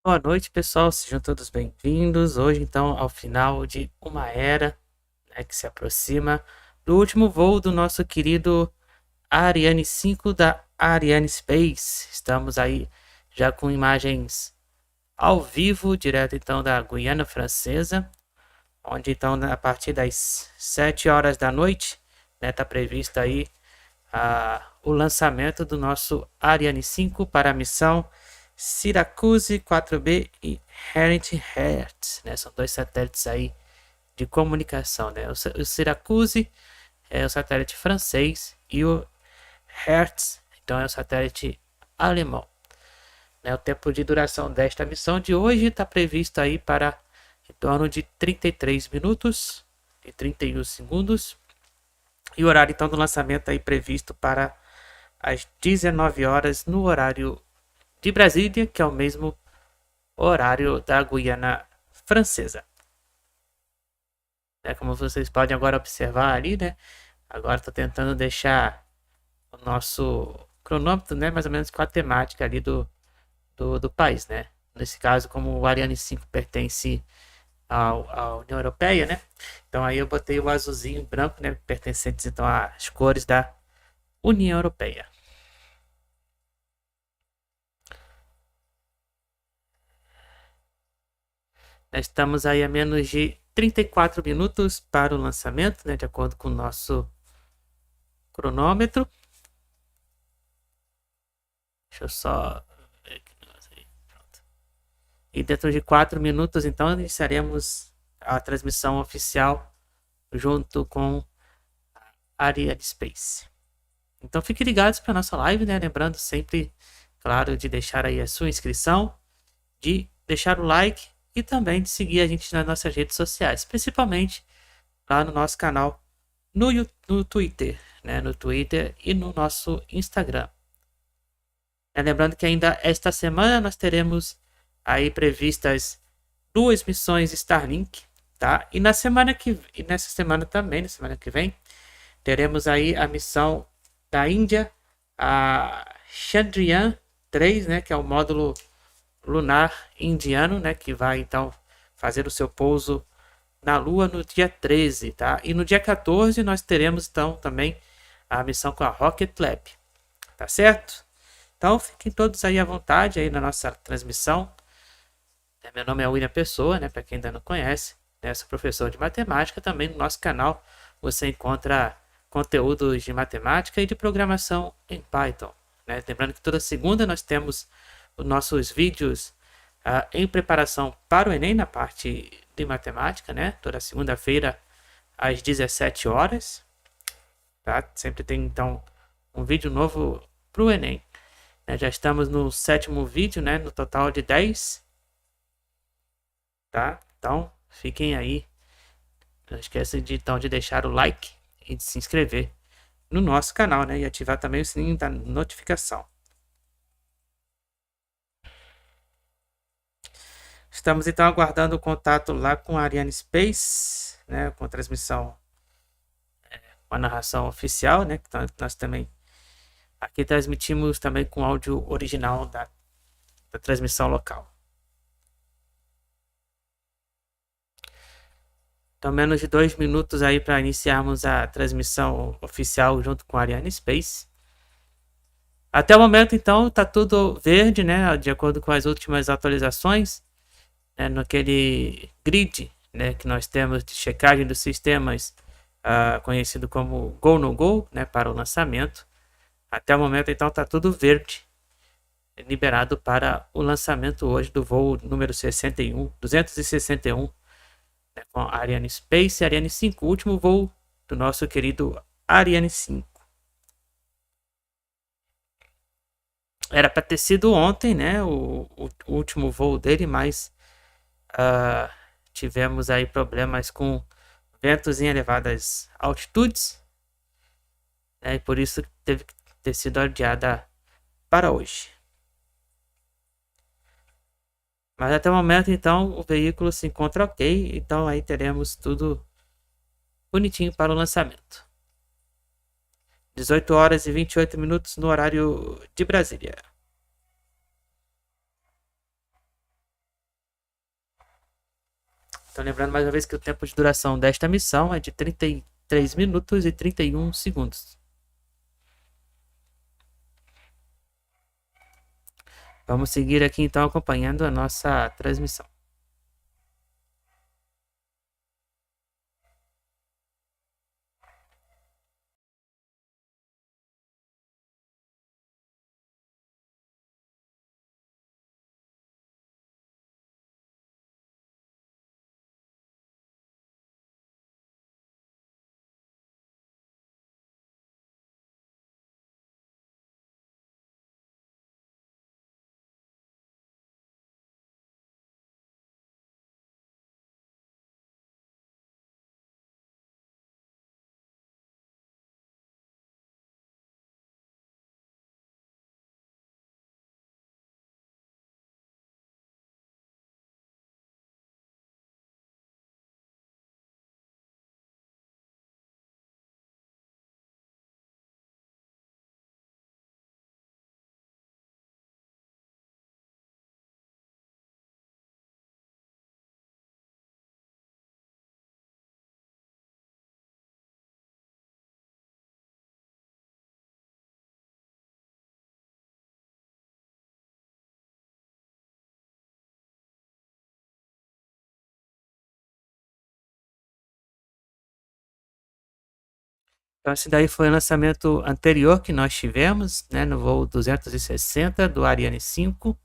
Boa noite, pessoal. Sejam todos bem-vindos. Hoje, então, ao final de uma era, né, que se aproxima do último voo do nosso querido Ariane 5 da Arianespace. Estamos aí já com imagens ao vivo, direto então da Guiana Francesa, onde então a partir das 7 horas da noite, né, está previsto aí o lançamento do nosso Ariane 5 para a missão SYRACUSE 4B e HEINRICH-HERTZ, né? São dois satélites aí de comunicação, né? O SYRACUSE é o satélite francês e o Hertz, então, é o satélite alemão, né? O tempo de duração desta missão de hoje está previsto aí para em torno de 33 minutos e 31 segundos. E o horário então do lançamento aí previsto para às 19 horas no horário de Brasília, que é o mesmo horário da Guiana Francesa. Como vocês podem agora observar ali, né? Agora estou tentando deixar o nosso cronômetro, né, mais ou menos com a temática ali do país, né? Nesse caso, como o Ariane 5 pertence à União Europeia, né? Então aí eu botei o azulzinho e branco, né, pertencentes então às cores da União Europeia. Nós estamos aí a menos de 34 minutos para o lançamento, né, de acordo com o nosso cronômetro. Deixa eu só ver aqui. Pronto. E dentro de 4 minutos, então, iniciaremos a transmissão oficial junto com a Arianespace. Então, fiquem ligados para a nossa live, né? Lembrando sempre, claro, de deixar aí a sua inscrição, de deixar o like e também de seguir a gente nas nossas redes sociais, principalmente lá no nosso canal no Twitter, né? No Twitter e no nosso Instagram. Lembrando que ainda esta semana nós teremos aí previstas 2 missões Starlink, tá? E nessa semana também, na semana que vem, teremos aí a missão da Índia, a Chandrayaan-3, né, que é o módulo lunar indiano, né, que vai então fazer o seu pouso na Lua no dia 13, tá? E no dia 14 nós teremos então também a missão com a Rocket Lab, tá certo? Então fiquem todos aí à vontade aí na nossa transmissão. Meu nome é William Pessoa, né, para quem ainda não conhece, né, sou professor de matemática. Também no nosso canal você encontra conteúdos de matemática e de programação em Python, né? Lembrando que toda segunda nós temos os nossos vídeos em preparação para o Enem na parte de matemática, né? Toda segunda-feira às 17 horas, tá? Sempre tem então um vídeo novo para o Enem. Já estamos no 7º vídeo, né? No total de 10, tá? Então fiquem aí. Não esqueça de deixar o like e de se inscrever no nosso canal, né? E ativar também o sininho da notificação. Estamos então aguardando o contato lá com a Arianespace, né? Com a transmissão, com a narração oficial, né? Que nós também aqui transmitimos também com áudio original da transmissão local. Então, menos de 2 minutos aí para iniciarmos a transmissão oficial junto com a Arianespace. Até o momento, então, tá tudo verde, né? De acordo com as últimas atualizações, né? Naquele grid, né, que nós temos de checagem dos sistemas, conhecido como Go No Go, né, para o lançamento. Até o momento, então, tá tudo verde, liberado para o lançamento hoje do voo número 261, né, com a Arianespace, Ariane 5, o último voo do nosso querido Ariane 5. Era para ter sido ontem, né, o último voo dele, mas tivemos aí problemas com ventos em elevadas altitudes, né, e por isso teve que ter sido adiada para hoje. Mas até o momento, então, o veículo se encontra ok, então aí teremos tudo bonitinho para o lançamento. 18 horas e 28 minutos no horário de Brasília. Então, lembrando mais uma vez que o tempo de duração desta missão é de 33 minutos e 31 segundos. Vamos seguir aqui então acompanhando a nossa transmissão. Então, esse daí foi o lançamento anterior que nós tivemos, né, no voo 260 do Ariane 5.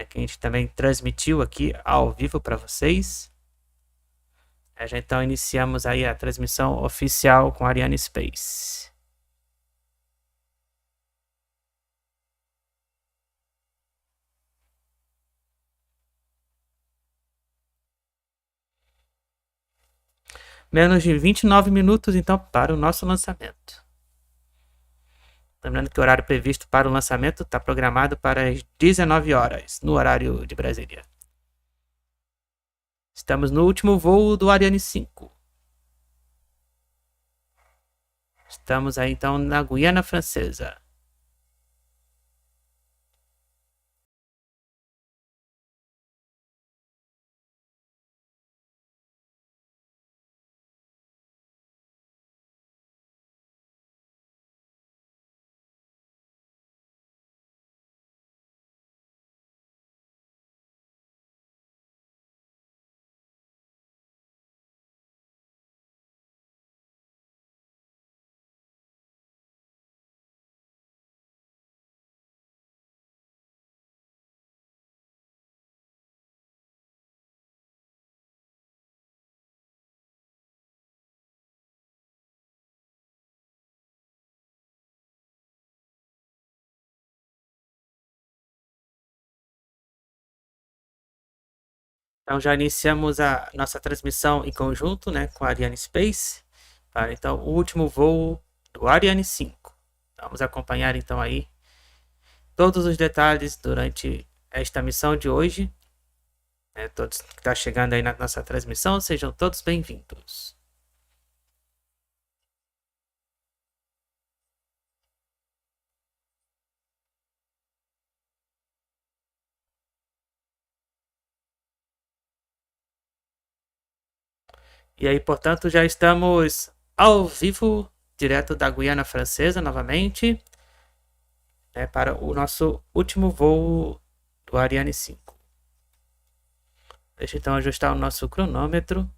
Que a gente também transmitiu aqui ao vivo para vocês. Já então iniciamos aí a transmissão oficial com a Arianespace. Menos de 29 minutos, então, para o nosso lançamento. Lembrando que o horário previsto para o lançamento está programado para as 19 horas, no horário de Brasília. Estamos no último voo do Ariane 5. Estamos aí, então, na Guiana Francesa. Então já iniciamos a nossa transmissão em conjunto, né, com a Arianespace, para então o último voo do Ariane 5. Vamos acompanhar então aí todos os detalhes durante esta missão de hoje. Todos que estão chegando aí na nossa transmissão, sejam todos bem-vindos. E aí, portanto, já estamos ao vivo, direto da Guiana Francesa, novamente, para o nosso último voo do Ariane 5. Deixa então ajustar o nosso cronômetro.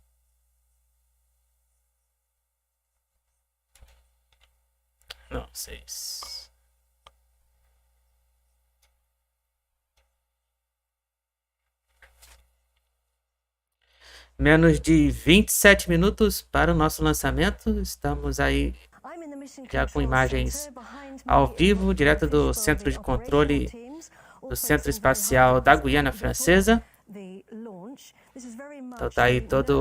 Não, 6. Menos de 27 minutos para o nosso lançamento. Estamos aí já com imagens ao vivo, direto do centro de controle do Centro Espacial da Guiana Francesa. Então tá aí toda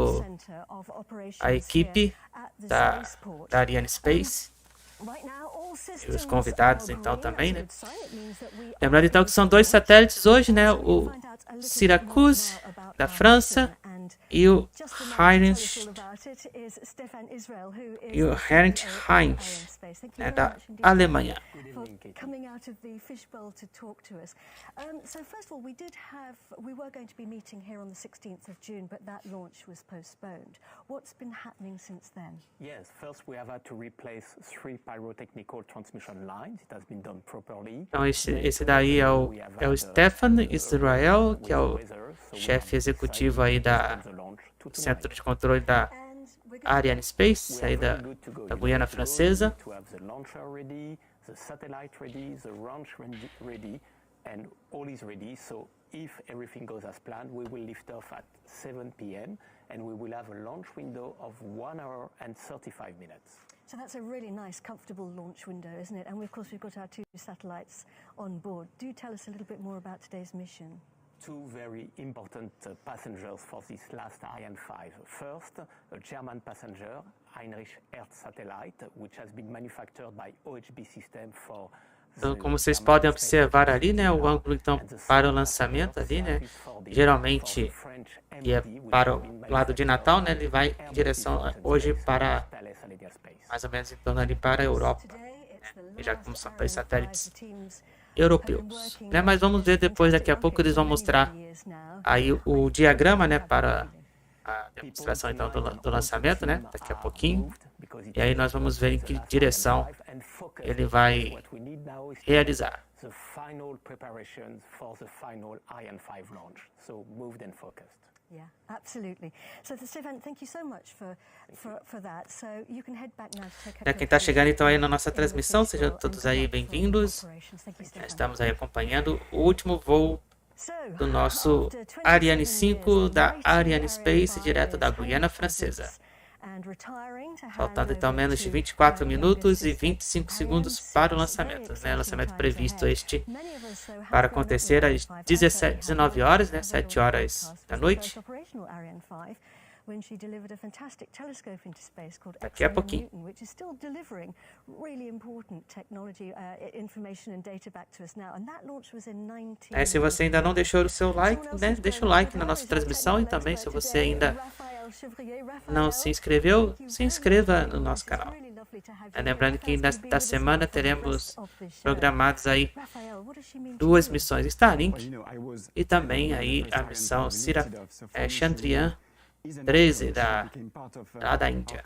a equipe da Arianspace e os convidados então também, né? Lembrando então que são dois satélites hoje, né? O SYRACUSE da França e o Heinrich-Heinrich, da Alemanha. Coming out of the fishbowl to talk to us. So first of all, we were going to be meeting here on the 16th of June, but that launch was postponed. What's been happening since then? Yes, first we have had to replace 3 pyrotechnical transmission lines. It has been done properly. Então esse daí é o Stefan Israel, que é o chefe executivo aí do centro de controle da Arianespace, aí da Guiana Francesa. The satellite ready, the launch ready, and all is ready. So if everything goes as planned, we will lift off at 7 p.m. and we will have a launch window of 1 hour and 35 minutes. So that's a really nice, comfortable launch window, isn't it? And of course, we've got our 2 satellites on board. Do tell us a little bit more about today's mission. 2 very important passengers for this last Ariane 5. First, a German passenger, HEINRICH-HERTZ satellite, which has been manufactured by OHB System for. Então, como vocês podem observar ali, né, o ângulo então para o lançamento ali, né, geralmente é para o lado de Natal, né, ele vai em direção hoje para mais ou menos em torno ali para a Europa, né, já como são 2 satélites europeus, né? Mas vamos ver depois, daqui a pouco eles vão mostrar aí o diagrama, né, para a demonstração então do lançamento, né, daqui a pouquinho, e aí nós vamos ver em que direção ele vai realizar. The final preparations for the final Ariane 5 launch. So moved and focused. Yeah, absolutely. So, Stefan, thank you so much for that. So you can head back now to take a Quem está chegando então aí na nossa transmissão, sejam todos aí bem-vindos. Estamos aí acompanhando o último voo do nosso Ariane 5 da Arianespace, direto da Guiana Francesa. Faltando então menos de 24 minutos e 25 segundos para o lançamento, né? Lançamento previsto para acontecer às 19 horas, né? 7 horas da noite. Daqui a pouquinho. Se você ainda não deixou o seu like, né? Deixa o like na nossa transmissão, e também se você ainda não se inscreveu, se inscreva no nosso canal. Lembrando que nesta semana teremos programados aí 2 missões Starlink e também aí a missão Chandrayaan 13 lá da Índia.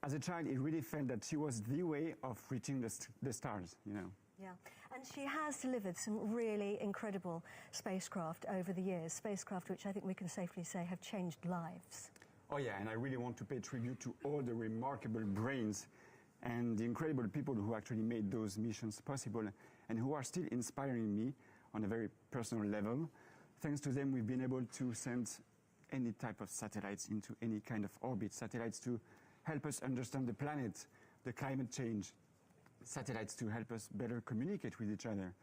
As a child, it really felt that she was the way of reaching the stars, you know. Yeah, and she has delivered some really incredible spacecraft over the years, spacecraft which I think we can safely say have changed lives. Oh yeah, and I really want to pay tribute to all the remarkable brains and the incredible people who actually made those missions possible and who are still inspiring me on a very personal level. Thanks to them, we've been able to send any type of satellites into any kind of orbit, satellites to help us understand the planet, the climate change, satellites to help us better communicate with each other,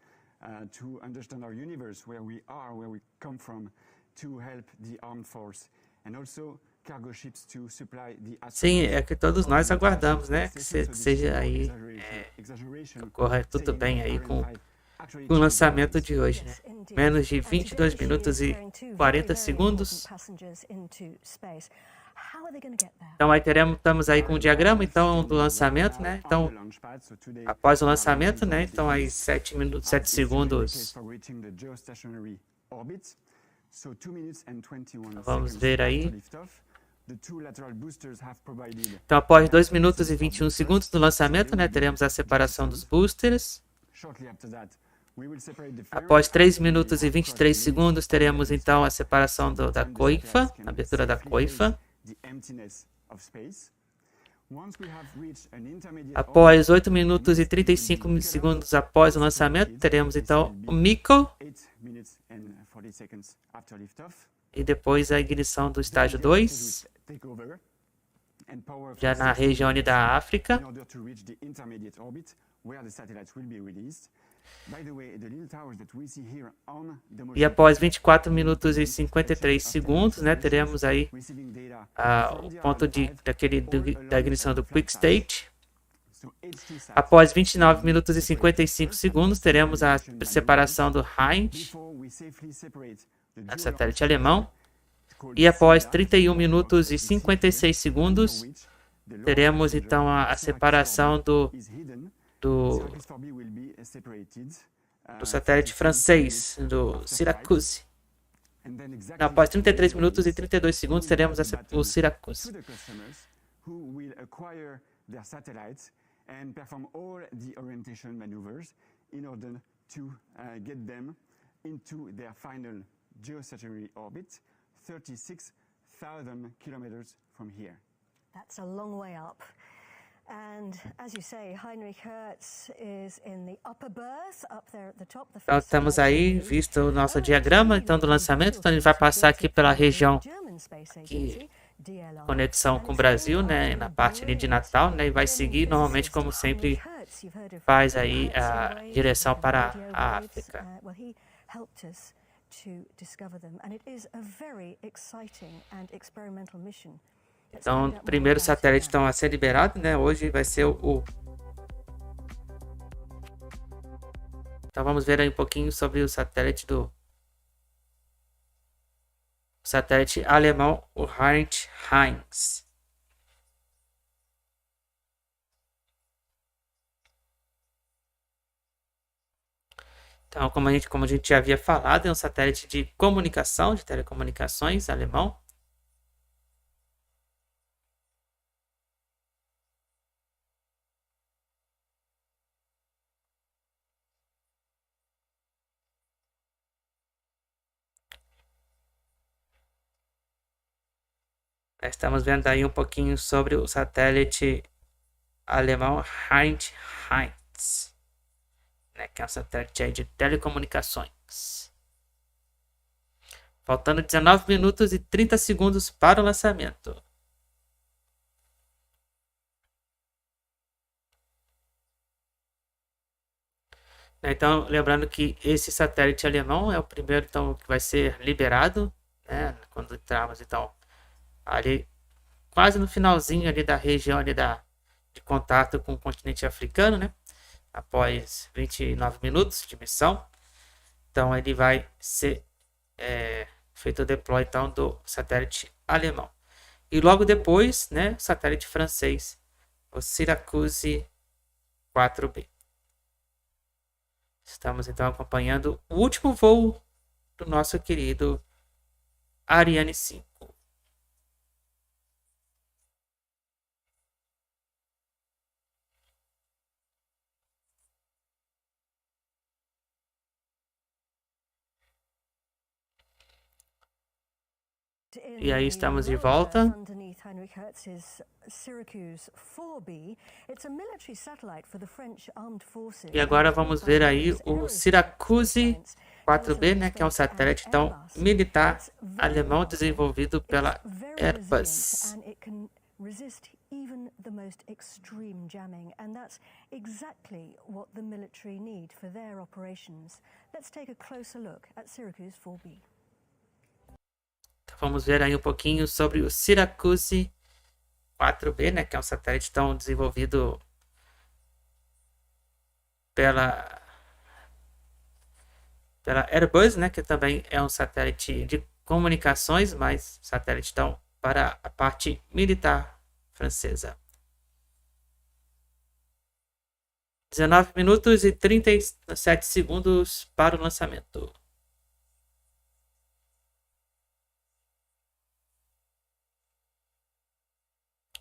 to understand our universe, where we are, where we come from, to help the armed force, and also cargo ships to supply the. Sim, é que todos nós aguardamos, né, que seja aí, que ocorra tudo bem aí com o lançamento de hoje, né? Menos de 22 minutos e 40 segundos. Então aí estamos aí com o diagrama então do lançamento, né? Então após o lançamento, né? Então aí 7 minutos, 7 segundos. Vamos ver aí. Então após 2 minutos e 21 segundos do lançamento, né? Teremos a separação dos boosters. Após 3 minutos e 23 segundos, teremos então a separação da coifa, a abertura da coifa. Após 8 minutos e 35 segundos após o lançamento, teremos então o mico. E depois a ignição do estágio 2, já na região da África. E após 24 minutos e 53 segundos, né, teremos aí o ponto da ignição do Quick State. Após 29 minutos e 55 segundos, teremos a separação do Heinrich, satélite alemão. E após 31 minutos e 56 segundos, teremos então a separação do satélite francês, do SYRACUSE. Após 33 minutos e 32 segundos, teremos o SYRACUSE. And perform all the orientation maneuvers in order to get them into their final geostationary orbit, 36,000 kilometers from here. That's a long way up. And as you say, HEINRICH-HERTZ is in the upper berth, up there at the top. Então, estamos aí, visto o nosso diagrama então, do lançamento. Então, a gente vai passar aqui pela região que conexão com o Brasil, né, na parte ali de Natal, né, e vai seguir normalmente como sempre faz aí a direção para a África. Então, o primeiro satélite então, a ser liberado, né, hoje vai ser Então, vamos ver aí um pouquinho sobre o satélite alemão, o HEINRICH-HERTZ. Então, como a gente já havia falado, é um satélite de comunicação, de telecomunicações alemão. Estamos vendo aí um pouquinho sobre o satélite alemão HEINRICH-HERTZ, né, que é um satélite aí de telecomunicações. Faltando 19 minutos e 30 segundos para o lançamento. Então, lembrando que esse satélite alemão é o primeiro então, que vai ser liberado, né, quando entrarmos então ali quase no finalzinho ali da região ali de contato com o continente africano, né? Após 29 minutos de missão, então ele vai ser feito o deploy então do satélite alemão. E logo depois, né, o satélite francês, o SYRACUSE 4B. Estamos então acompanhando o último voo do nosso querido Ariane 5. E aí estamos de volta. E agora vamos ver aí o SYRACUSE 4B, né, que é um satélite então, militar alemão desenvolvido pela Airbus. Resist even the most extreme jamming, and that's exactly what the military need for their operations. Let's take a closer look at SYRACUSE 4B. Então, vamos ver aí um pouquinho sobre o SYRACUSE 4B, né, que é um satélite tão desenvolvido pela Airbus, né, que também é um satélite de comunicações, mas satélite tão para a parte militar francesa. 19 minutos e 37 segundos para o lançamento.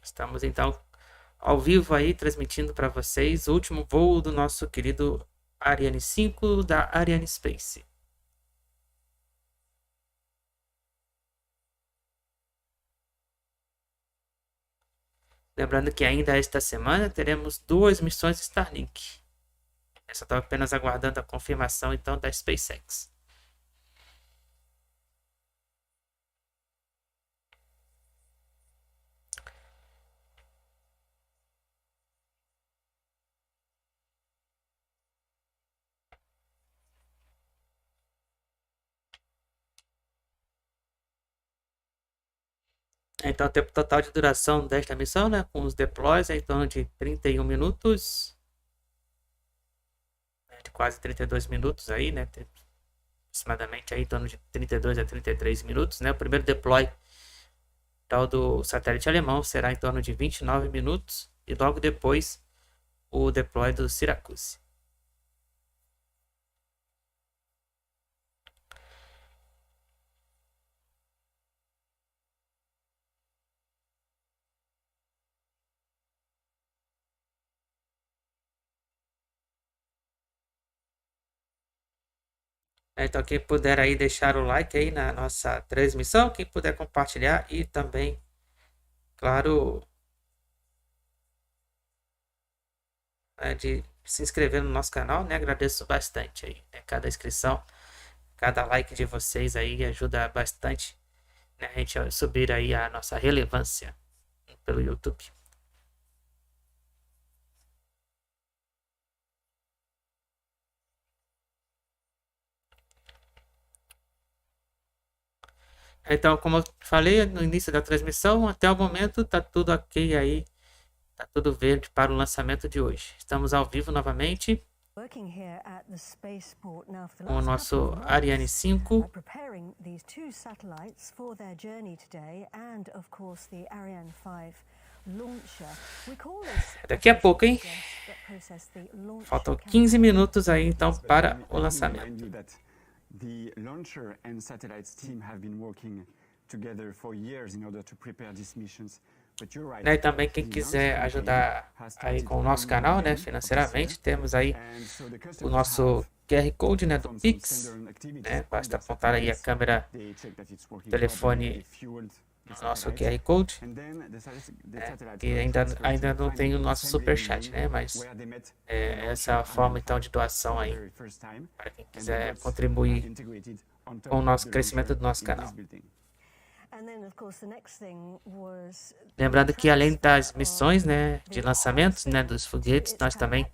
Estamos então ao vivo aí transmitindo para vocês o último voo do nosso querido Ariane 5 da Arianespace. Lembrando que ainda esta semana teremos 2 missões Starlink. Eu só estou apenas aguardando a confirmação então da SpaceX. Então, o tempo total de duração desta missão, né, com os deploys, é em torno de 31 minutos. De quase 32 minutos aí, né? aproximadamente aí em torno de 32 a 33 minutos, né? O primeiro deploy do satélite alemão será em torno de 29 minutos e logo depois o deploy do SYRACUSE. Então quem puder aí deixar o like aí na nossa transmissão, quem puder compartilhar e também, claro, de se inscrever no nosso canal, né? Agradeço bastante aí, né? Cada inscrição, cada like de vocês aí ajuda bastante, né? A gente a subir aí a nossa relevância pelo YouTube. Então, como eu falei no início da transmissão, até o momento tá tudo ok aí, tá tudo verde para o lançamento de hoje. Estamos ao vivo novamente com o nosso Ariane 5. Daqui a pouco, hein? Faltam 15 minutos aí, então, para o lançamento. The launcher and satellites team have been working together for years in order to prepare these missions. But you're right. E também quem quiser ajudar aí com o nosso canal, né, financeiramente, temos aí o nosso QR Code, né, do PIX, né? Basta apontar aí a câmera do telefone no nosso QR Code, que ainda não tem o nosso superchat, né? Mas essa é a forma então de doação aí para quem quiser contribuir com o nosso crescimento do nosso canal. Lembrando que além das missões, né, de lançamentos, né, dos foguetes, nós também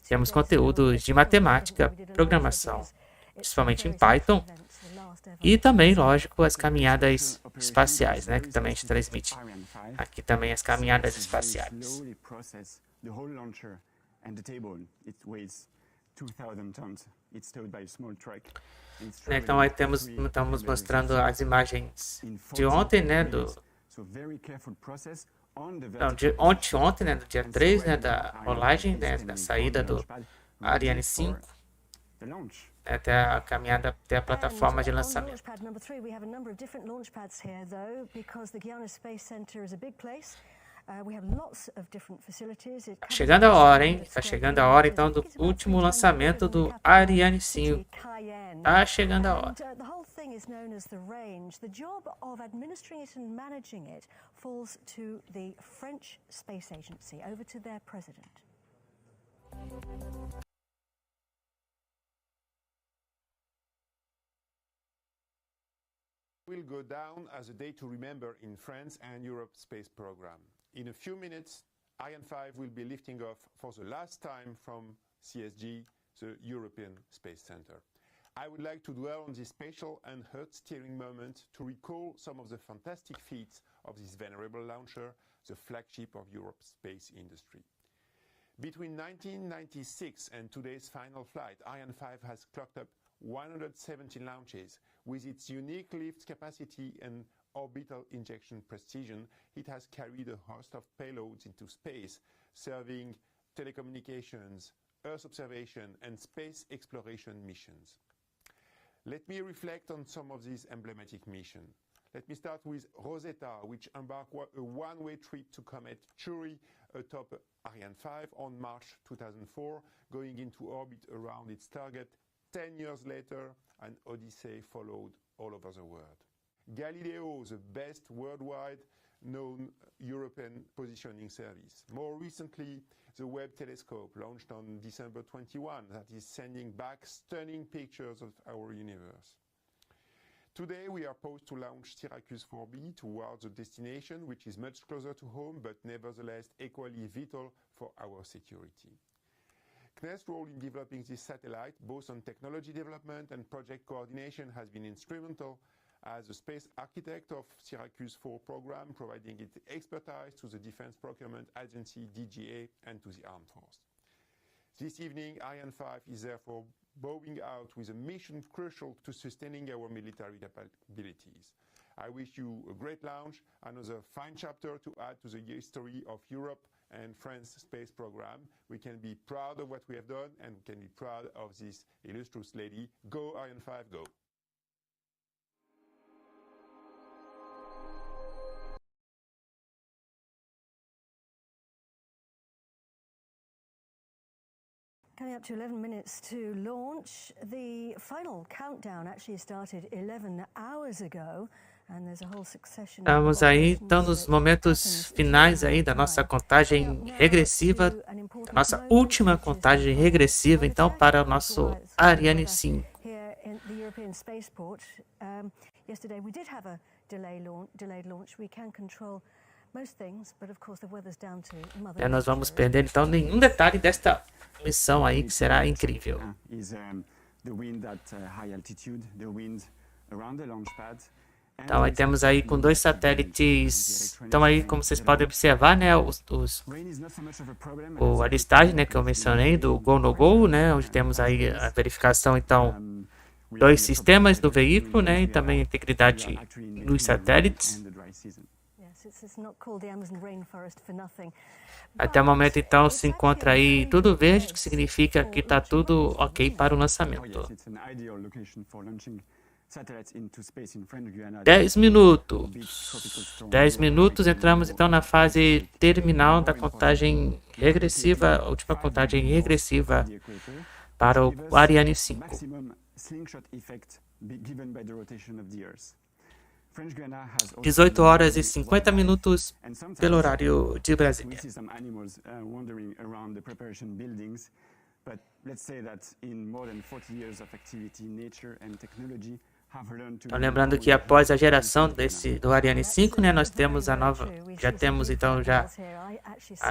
temos conteúdos de matemática, programação, principalmente em Python, e também, lógico, as caminhadas espaciais, né, que também a gente transmite aqui também as caminhadas espaciais. Então aí estamos mostrando as imagens de ontem, né, ontem, né, do dia 3, né, da rolagem, né, da saída do Ariane 5, até a caminhada até a plataforma de lançamento. Tá chegando a hora, hein? Tá chegando a hora, então, do último lançamento do Ariane 5. Tá chegando a hora. Will go down as a day to remember in France and Europe's space program. In a few minutes, Ariane 5 will be lifting off for the last time from CSG, the European Space Center. I would like to dwell on this special and heart-stirring moment to recall some of the fantastic feats of this venerable launcher, the flagship of Europe's space industry. Between 1996 and today's final flight, Ariane 5 has clocked up 117 launches. With its unique lift capacity and orbital injection precision, it has carried a host of payloads into space, serving telecommunications, Earth observation, and space exploration missions. Let me reflect on some of these emblematic missions. Let me start with Rosetta, which embarked a one-way trip to comet Chury atop Ariane 5 on March 2004, going into orbit around its target. 10 years later, an odyssey followed all over the world. Galileo, the best worldwide known European positioning service. More recently, the Webb telescope launched on December 21 that is sending back stunning pictures of our universe. Today we are poised to launch Syracuse 4B towards a destination which is much closer to home but nevertheless equally vital for our security. CNES's role in developing this satellite, both on technology development and project coordination, has been instrumental as the space architect of Syracuse 4 program, providing its expertise to the Defense Procurement Agency, DGA, and to the Armed Force. This evening, Ariane 5 is therefore bowing out with a mission crucial to sustaining our military capabilities. I wish you a great launch, another fine chapter to add to the history of Europe and France space program. We can be proud of what we have done, and we can be proud of this illustrious lady. Go Ariane 5, go! Coming up to 11 minutes to launch. The final countdown actually started 11 hours ago. And there's a whole succession. Estamos aí, então, nos momentos finais aí da nossa contagem regressiva, da nossa última contagem regressiva, então, para o nosso Ariane 5. Yesterday we did have a delayed launch. We can control most things, but of course the weather's down to Mother Nós vamos perder, então, nenhum detalhe desta missão aí, que será incrível. Então aí temos aí com 2 satélites, então aí como vocês podem observar, né, a listagem, né, que eu mencionei do Go No Go, né, onde temos aí a verificação, então, 2 sistemas do veículo, né, e também a integridade dos satélites. Até o momento, então, se encontra aí tudo verde, que significa que está tudo ok para o lançamento. 10 minutos. 10 minutos, entramos então na fase terminal da contagem regressiva, a última contagem regressiva para o Ariane 5. 18 horas e 50 minutos pelo horário de Brasília. Então, lembrando que após a geração do Ariane 5, né, nós temos a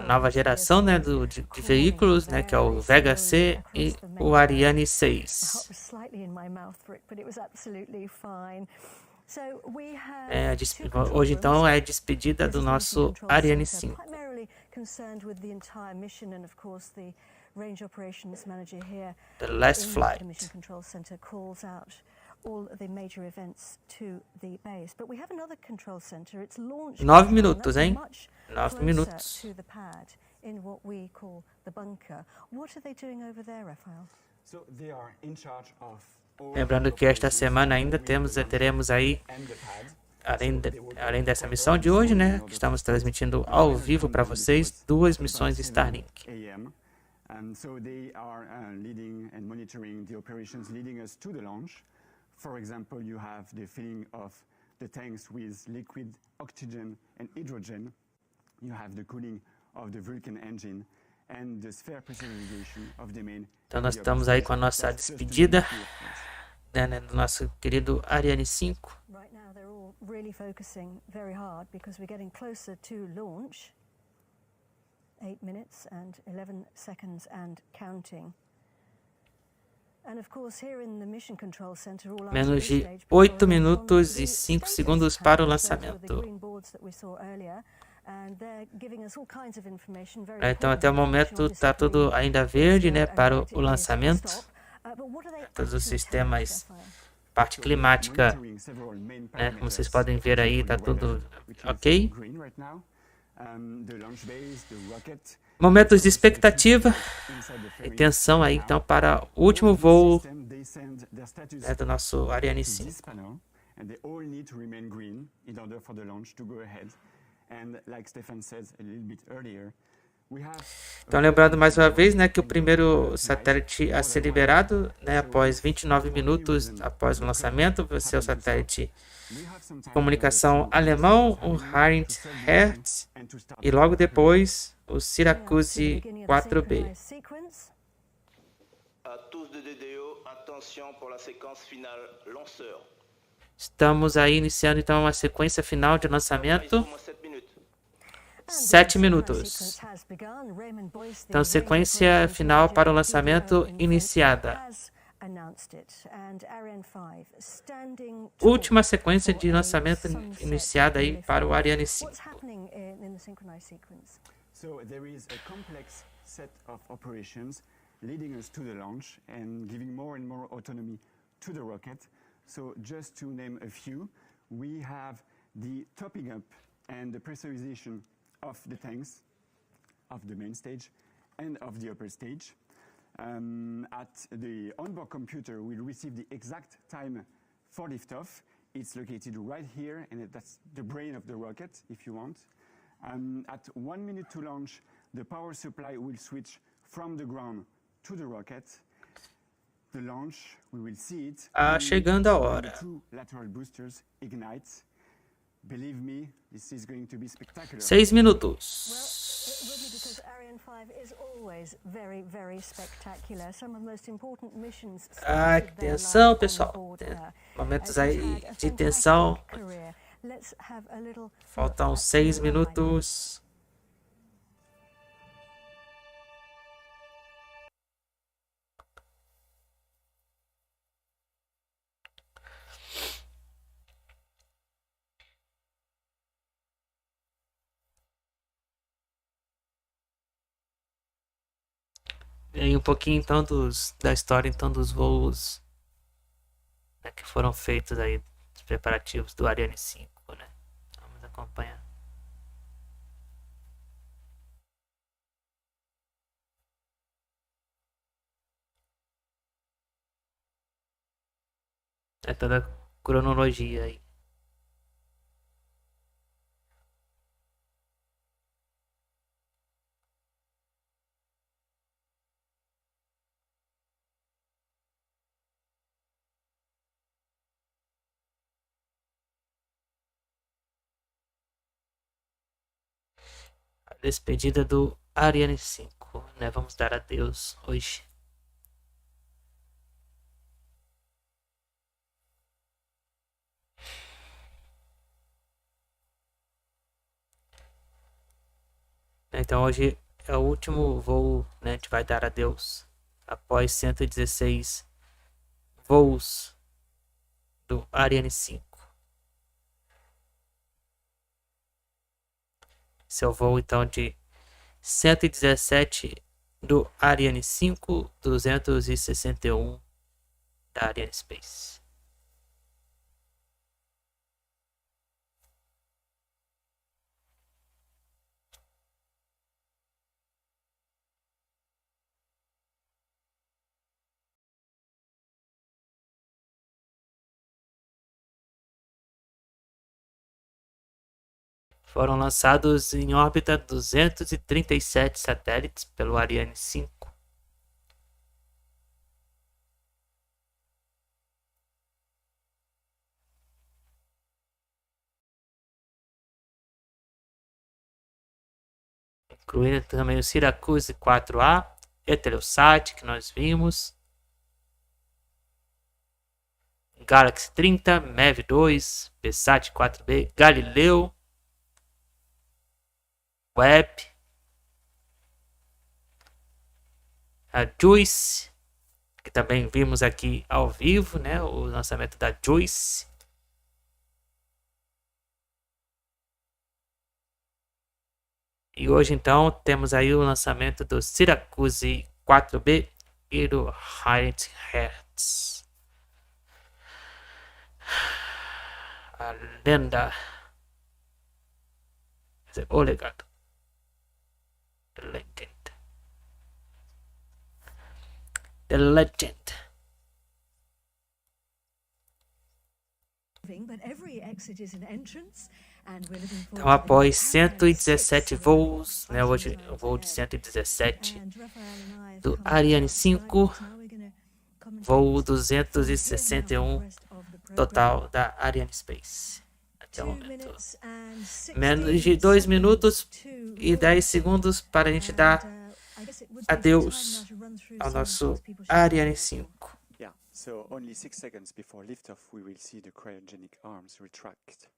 nova geração, né, de veículos, né, que é o Vega C e o Ariane 6. Hoje, então, é a despedida do nosso Ariane 5. The last flight. All the major events to the base, but we have another control center. It's launched 9 minutos, hein? 9 minutos. To the pad in what we call the bunker. What are they doing over there, Rafael? So they are in charge of Lembrando que esta semana ainda teremos aí, além dessa missão de hoje, né, que estamos transmitindo ao vivo para vocês, 2 missões Starlink. And so they are leading and monitoring the operations leading us to the launch. For example, you have the filling of the tanks with liquid oxygen and hydrogen. You have the cooling of the Vulcan engine and the sphere pressurization of the main. Então nós estamos aí com a nossa despedida, né, do nosso querido Ariane 5. Right now they're all really focusing very hard because we're getting closer to launch. 8 minutes and 11 seconds and counting. Menos de 8 minutos e 5 segundos para o lançamento. Então, até o momento, está tudo ainda verde, né, para o lançamento. Todos os sistemas, parte climática, né, como vocês podem ver aí, está tudo ok. Momentos de expectativa e tensão aí, então, para o último voo, né, do nosso Ariane 5. Então, lembrando mais uma vez, né, que o primeiro satélite a ser liberado, né, após 29 minutos após o lançamento, vai ser o satélite de comunicação alemão, o HEINRICH-HERTZ, e logo depois o SYRACUSE 4B. Estamos aí iniciando então uma sequência final de lançamento. 7 minutos. Então, sequência final para o lançamento iniciada. Última sequência de lançamento iniciada aí para o Ariane 5. So there is a complex set of operations leading us to the launch and giving more and more autonomy to the rocket. So just to name a few, we have the topping up and the pressurization of the tanks of the main stage and of the upper stage. At the onboard computer, we'll receive the exact time for liftoff. It's located right here, and that's the brain of the rocket, if you want. At 1 minute to launch, the power supply will switch from the ground to the rocket. The launch, we will see it. Chegando a hora. Two lateral boosters ignite. Believe me, this is going to be spectacular. 6 minutos. Well, it will be because Ariane 5 is always very, very spectacular. Some of the most important missions. Que tensão, pessoal. Momentos aí de tensão. Faltam 6 minutos. E um pouquinho então da história então dos voos, né, que foram feitos aí, os preparativos do Ariane 5, né? Vamos acompanhar. É toda a cronologia aí. Despedida do Ariane 5, né? Vamos dar adeus hoje. Então hoje é o último voo, né? A gente vai dar adeus após 116 voos do Ariane 5. Esse é o voo então de 117 do Ariane 5, 261 da Arianespace. Foram lançados em órbita 237 satélites pelo Ariane 5. Incluindo também o SYRACUSE 4A, Eutelsat, que nós vimos, Galaxy 30, MEV 2, PSAT 4B, Galileu, Web, a Juice, que também vimos aqui ao vivo, né, o lançamento da Juice. E hoje então temos aí o lançamento do SYRACUSE 4B e do HEINRICH-HERTZ. A lenda, quer dizer, o legado. The legend. The legend. Então, após 117 voos, né, hoje o voo de 117 do Ariane 5, voo 261 total da Arianspace. Até o momento. Menos de 2 minutos e 10 segundos para a gente dar adeus ao nosso Ariane 5. Yeah, so only 6 seconds before liftoff we will see the cryogenic arms retract.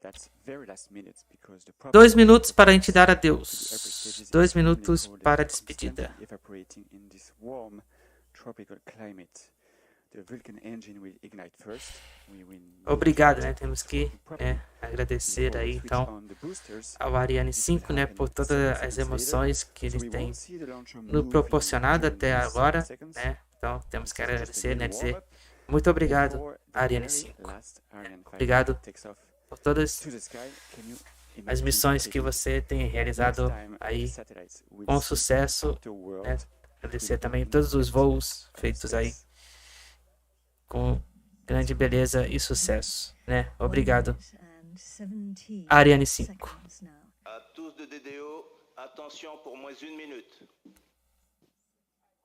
That's very last minute because the 2 minutos para a gente dar adeus. 2 minutos para a despedida. Evaporating in this warm tropical climate. The Vulcan engine will ignite first. Obrigado, né? Temos que agradecer aí, então, ao Ariane 5, né, por todas as emoções que ele tem nos proporcionado até agora, né? Então, temos que agradecer, né, dizer muito obrigado, Ariane 5. Obrigado por todas as missões que você tem realizado aí com sucesso, né? Agradecer também todos os voos feitos aí com grande beleza e sucesso, né? Obrigado, Ariane 5. À tous de DDO, attention pour moins 1 minute.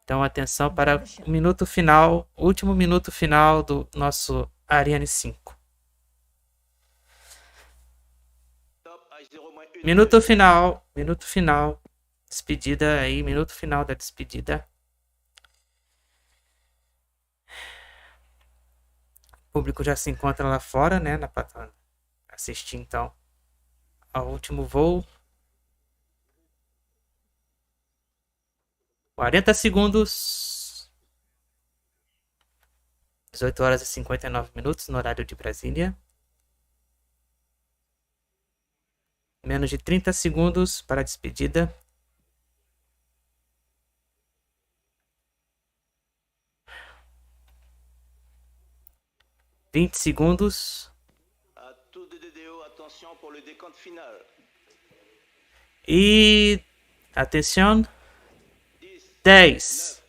Então, atenção para o minuto final, último minuto final do nosso Ariane 5. Minuto final, despedida aí, minuto final da despedida. O público já se encontra lá fora, né, para assistir então ao último voo. 40 segundos. 18 horas e 59 minutos no horário de Brasília. Menos de 30 segundos para a despedida. Segundos. À tous de DDO, attention pour le décompte final. E atenção. 10.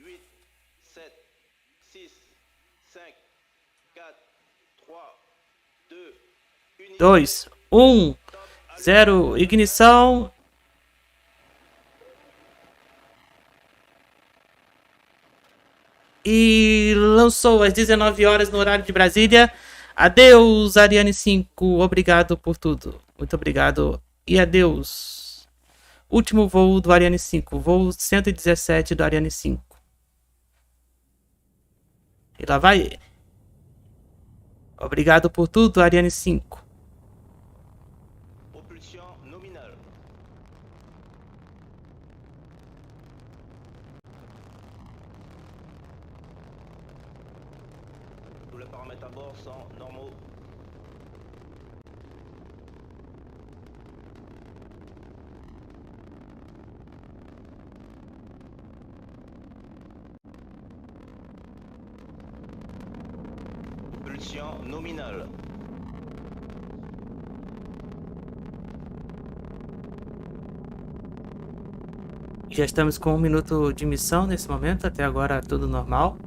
8, 7, 6, 5, 4, 3, 2, 2, 1, 0. Ignição. E lançou às 19 horas no horário de Brasília. Adeus, Ariane 5. Obrigado por tudo. Muito obrigado e adeus. Último voo do Ariane 5. Voo 117 do Ariane 5. E lá vai ele. Obrigado por tudo, Ariane 5. propulsion nominale. Tous les paramètres à bord sont normaux. Propulsion nominale. Já estamos com 1 minuto de missão nesse momento. Até agora tudo normal.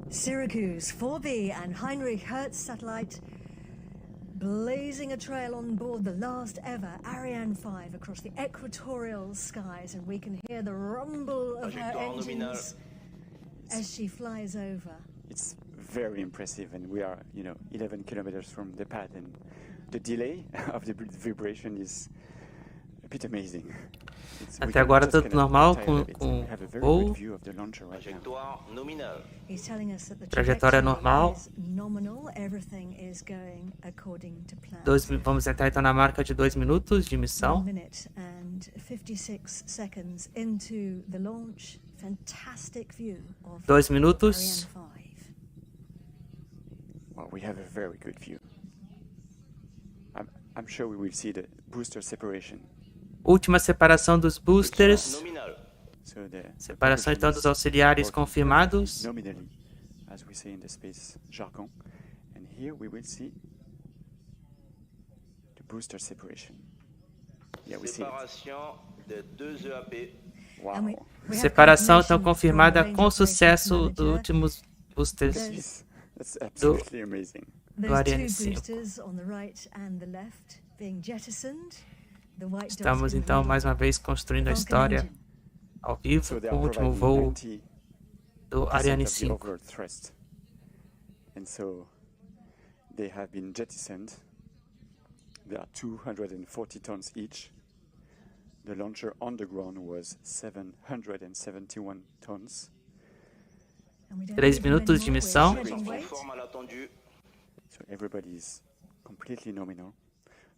Syracuse 4B and HEINRICH-HERTZ satellite blazing a trail on board the last ever Ariane 5 across the equatorial skies, and we can hear the rumble of her Trajectoire nominale. engines as she flies over. It's very impressive, and we are, 11 kilometers from the pad, and the delay of the vibration is a bit amazing. Até agora tudo normal com o voo. Trajectoire nominale. He's telling us that the Trajetória normal. is nominal. Everything is going according to plan. Vamos entrar então na marca de 2 minutos de 1 missão. minute and 56 seconds into the launch. Fantastic view of 2 minutos. Ariane 5. Well, we have a very good view. I'm sure we will see the booster separation. Última separação dos boosters. Nominale. So the Separação então dos auxiliares confirmados. nominally, as we say in the space jargon. And here we will see the booster separation. Yeah, we see it. Séparation de 2 EAP. Wow. And we have Separação então confirmation confirmada from the com range sucesso operations dos manager. últimos boosters. That's absolutely amazing. Those Ariane two 5. boosters on the right and the left being jettisoned. The white dots Estamos in então green. mais uma vez construindo a Falcon história engine. ao vivo So they com o are último providing voo 90% do Ariane of the 5. overall thrust. And so they have been jettisoned. They are 240 tons each. The launcher on the ground was 771 tons. And we don't 3 need them minutos de anymore. missão. We're shedding weight. Conforme à l'attendu. So everybody is completely nominal.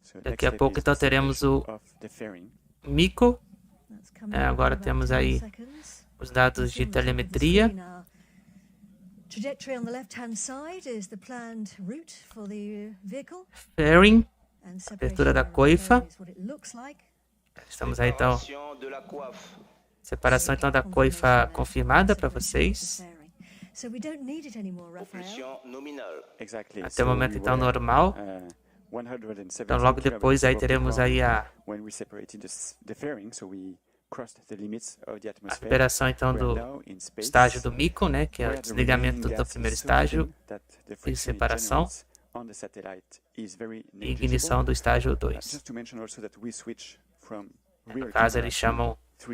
So Daqui next a step pouco is então the teremos separation o of the fairing. Mico Agora temos aí os dados de telemetria. Fairing, abertura da coifa. Estamos aí então. Separação então da coifa confirmada para vocês. Até o momento então normal. Então logo depois aí teremos aí a liberação então do estágio do mico, né, que é o desligamento do primeiro estágio e separação e ignição do estágio 2. No caso eles chamam o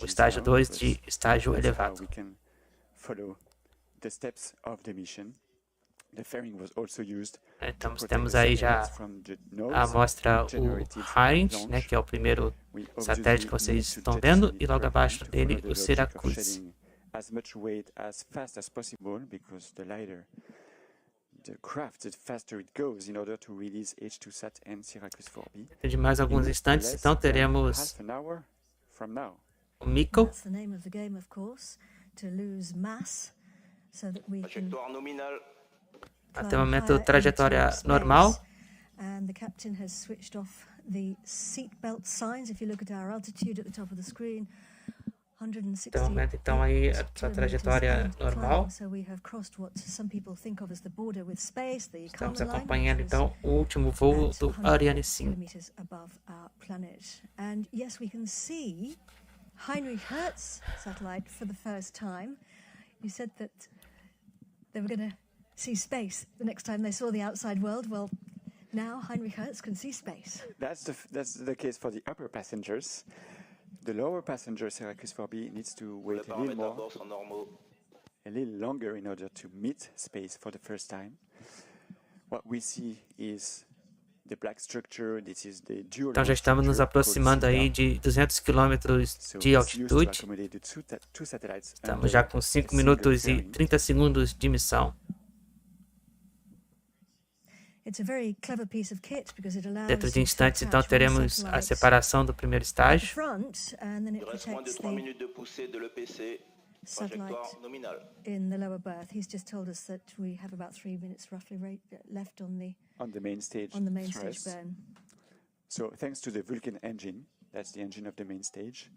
estágio 2 de estágio elevado. Então temos aí já a mostra o Heinrich, né, que é o primeiro satélite que vocês estão vendo, e logo abaixo dele o SYRACUSE. Dentro de mais alguns instantes, então teremos o Miko. Até o momento, trajetória normal. Até o momento, então, aí a trajetória normal. Estamos acompanhando, então, o último voo do Ariane 5. HEINRICH-HERTZ satellite for the first time. You said that they were going to see space the next time they saw the outside world. Well, now HEINRICH-HERTZ can see space. That's the case for the upper passengers. The lower passenger SYRACUSE 4B needs to wait a little longer in order to meet space for the first time. What we see is the black structure. This is the dual. Então já estamos nos aproximando aí de 200 km de altitude. Estamos já com 5 minutos e 30 segundos de missão. Dentro de instantes, então, teremos a separação do primeiro estágio. Trajectoire nominale. In the lower berth, he's just told us that we have about 3 minutes roughly left on the main stage. On the main stage burn. So thanks to the Vulcan engine, that's the engine of the main stage,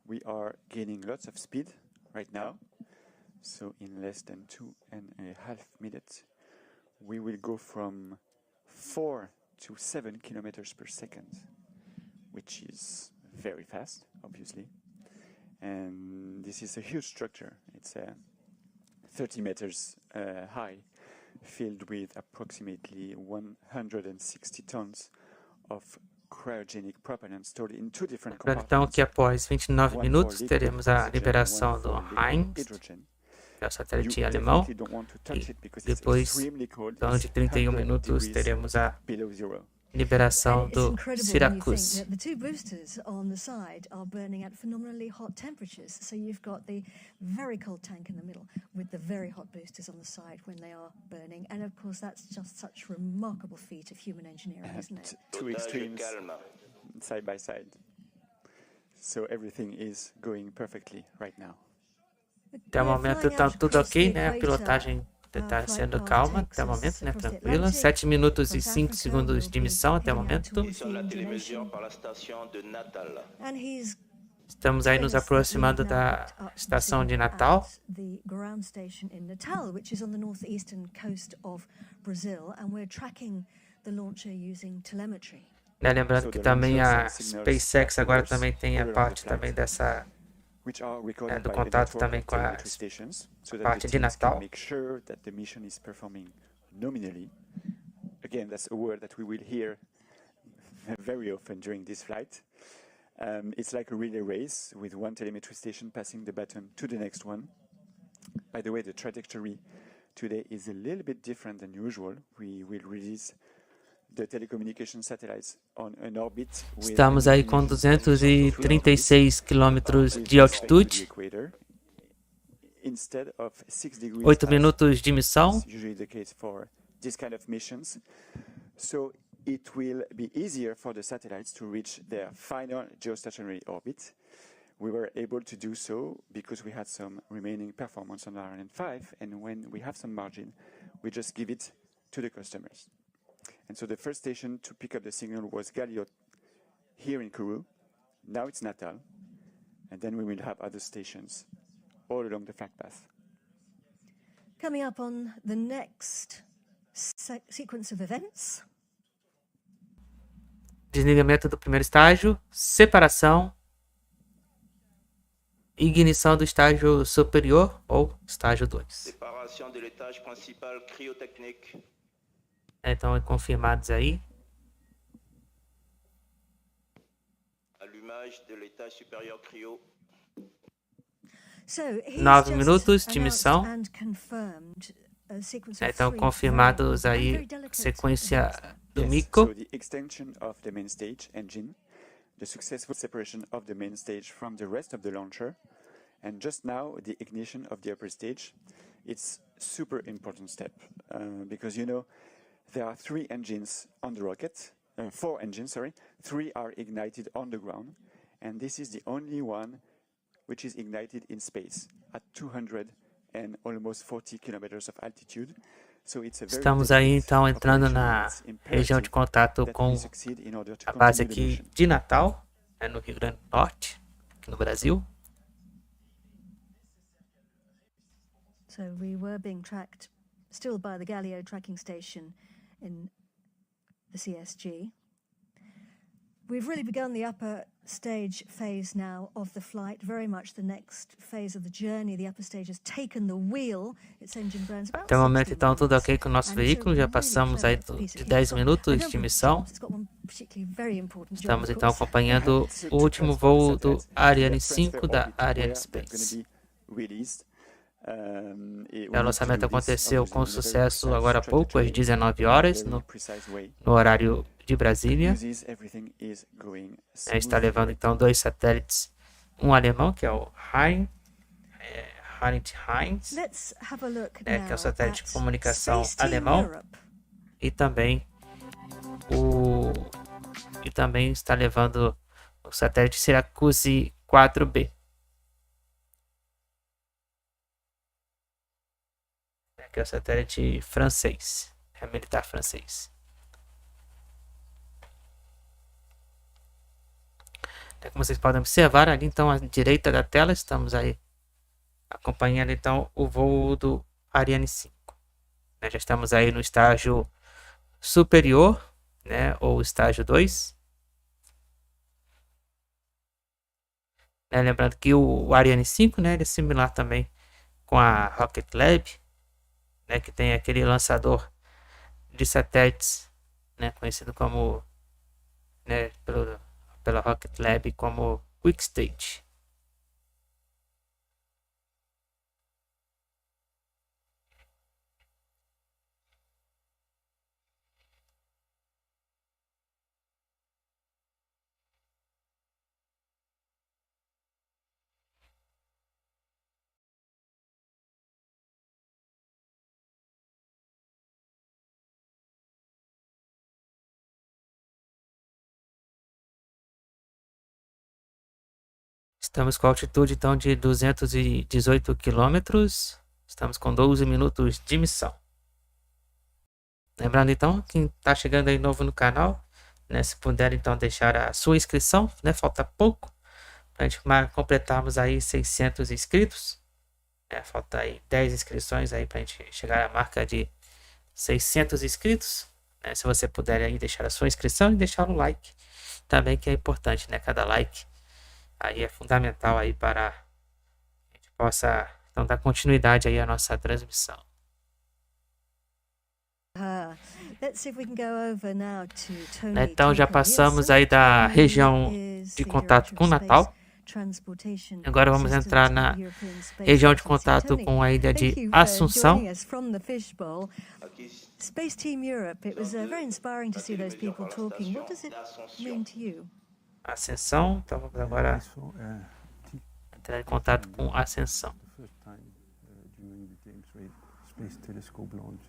we are gaining lots of speed right now. So in less than 2.5 minutes, we will go from 4 to 7 kilometers per second, which is very fast, obviously. And this is a huge structure. It's 30 meters high, filled with approximately 160 tons of cryogenic propellant stored in two different compartments. Então, que após 29 minutos, teremos a liberação do Heinrich, que é o satélite alemão, e depois, então, de 31 minutos, teremos a liberação do SYRACUSE. The two boosters on the side are burning at phenomenally hot temperatures. So you've got the very cold tank in the middle with the very hot boosters on the side when they are burning. And of course, that's just such remarkable feat of human engineering, isn't it? Two extremes side by side. So everything is going perfectly right now. Até o momento está tudo ok, né? A pilotagem está sendo calma até o momento, né? Tranquila. 7 minutos e 5 segundos de missão até o momento. Estamos aí nos aproximando da estação de Natal. Lembrando que também a SpaceX agora também tem a parte também dessa do contato também com a parte de Natal. Again, that's a word that we will hear very often during this flight. It's like a relay race with one telemetry station passing the baton to the next one. By the way, the trajectory today is a little bit different than usual. We will release the telecommunication satellites on an orbit. Estamos aí com 236 km de altitude. 8 minutos de missão. So it will be easier for the satellites to reach their final geostationary orbit. We were able to do so because we had some remaining performance on Ariane 5, and when we have some margin, we just give it to the customers. And so the first station to pick up the signal was Galileo here in Kourou. Now it's Natal, and then we will have other stations all along the flight path. Coming up on the next sequence of events. Desligamento do primeiro estágio, separação, ignição do estágio superior ou estágio 2. Séparation de l'étage principal cryotechnique. Então, confirmados aí. Allumage de l'étage supérieur cryo. 9 minutos de missão. Então, confirmados aí sequência do Mico. So the extension of the main stage engine, the successful separation of the main stage from the rest of the launcher, and just now the ignition of the upper stage. It's super important step because, you know, there are 3 engines on the rocket, 4 engines, sorry. 3 are ignited on the ground, and this is the only one which is ignited in space at 200 and almost 40 kilometers of altitude. So it's a very Estamos aí então entrando na região de contato com a base aqui de Natal, no Rio Grande do Norte, aqui no Brasil. So we were being tracked still by the Galileo tracking station in the CSG. We've really begun the upper stage phase now of the flight, very much the next phase of the journey. The upper stage has taken the wheel. Its engine burns about Até o momento então tudo ok com o nosso veículo, já passamos aí de 10 minutos de missão. Estamos então acompanhando o último voo do Ariane 5 da Arianespace. O lançamento aconteceu com sucesso agora há pouco, às 19 horas, no horário de Brasília. Está levando então 2 satélites, um alemão, que é o HEINRICH-HERTZ, que é o satélite de comunicação alemão, e também está levando o satélite SYRACUSE 4B. Que é o satélite francês, militar francês. Como vocês podem observar ali então à direita da tela, estamos aí acompanhando então o voo do Ariane 5. Já estamos aí no estágio superior, ou estágio 2. Lembrando que o Ariane 5, ele é similar também com a Rocket Lab, que tem aquele lançador de satélites, conhecido como, pela Rocket Lab como Quick Stage. Estamos com altitude então de 218 quilômetros. Estamos com 12 minutos de missão. Lembrando então, quem está chegando aí novo no canal, se puder então deixar a sua inscrição, falta pouco para a gente completarmos aí 600 inscritos. Falta aí 10 inscrições aí para a gente chegar à marca de 600 inscritos. Se você puder aí deixar a sua inscrição e deixar o like também, que é importante, cada like aí é fundamental aí para a gente possa então dar continuidade aí à nossa transmissão. Então já passamos aí da região de contato com Natal. Agora vamos entrar na região de contato com a ilha de Assunção. Space Team Europe, it was very inspiring to see those people talking. What does it mean to you? Ascensão, então vamos agora entrar em contato com Ascensão. Space Telescope launch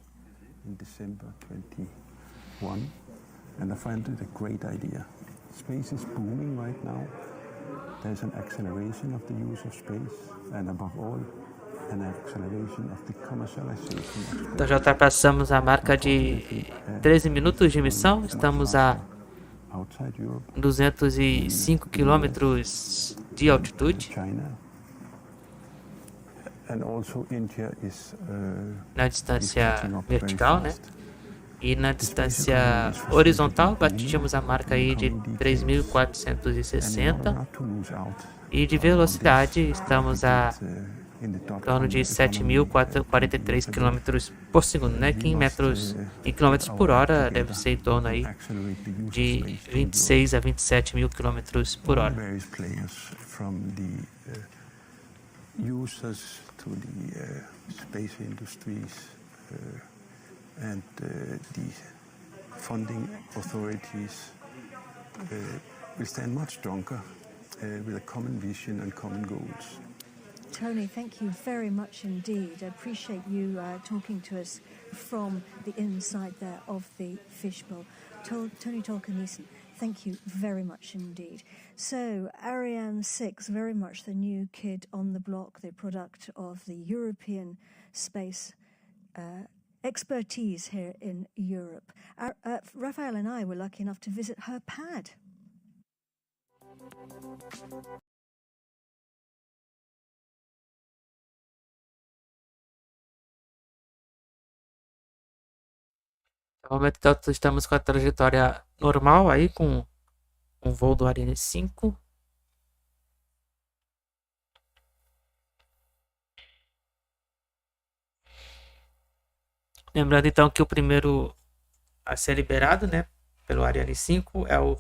in December 21, and I find it a great idea. Space is booming right now, there's an acceleration of the use of space, and above all, an acceleration of the commercialization of space. Então já ultrapassamos a marca de 13 minutos de missão. Estamos a Outside Europe, 205 quilômetros de altitude. China, and also India Na distância vertical, né? E na distância horizontal batimos a marca aí de 3.460 e de velocidade estamos a em torno de 7.043 km por segundo, né? Que em quilômetros por hora deve ser em torno aí de 26 a 27 mil km por hora. Users to the space industries and the funding authorities will stand much stronger with a common vision and common goals. Tony, thank you very much indeed. I appreciate you talking to us from the inside there of the fishbowl. Tony Tolkien-Nielsen, thank you very much indeed. So, Ariane 6, very much the new kid on the block, the product of the European space expertise here in Europe. Raphael and I were lucky enough to visit her pad. No momento que estamos com a trajetória normal aí, com um voo do Ariane 5. Lembrando então que o primeiro a ser liberado, né, pelo Ariane 5 é o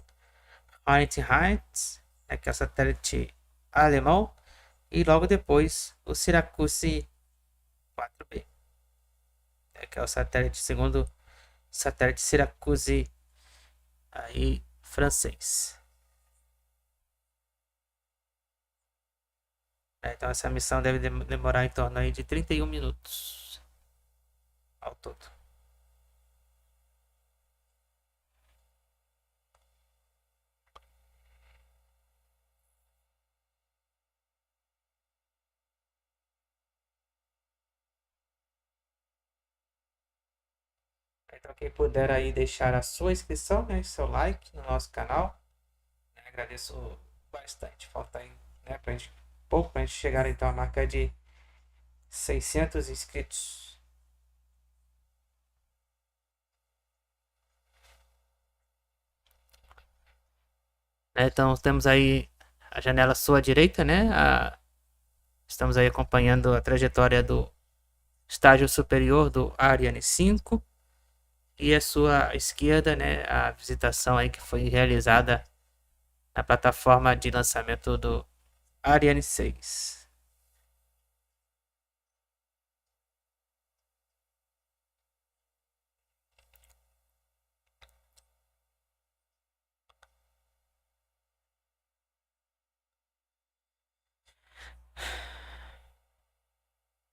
HEINRICH-HERTZ, né, que é o satélite alemão, e logo depois o SYRACUSE 4B, né, que é o satélite segundo satélite SYRACUSE aí francês. Então essa missão deve demorar em torno aí de 31 minutos ao todo. Então quem puder aí deixar a sua inscrição, né, seu like no nosso canal, né, agradeço bastante. Falta aí, né, pouco pra gente chegar então à marca de 600 inscritos. Então temos aí a janela à sua direita, né? Estamos aí acompanhando a trajetória do estágio superior do Ariane 5. E à sua esquerda, né, a visitação aí que foi realizada na plataforma de lançamento do Ariane 6.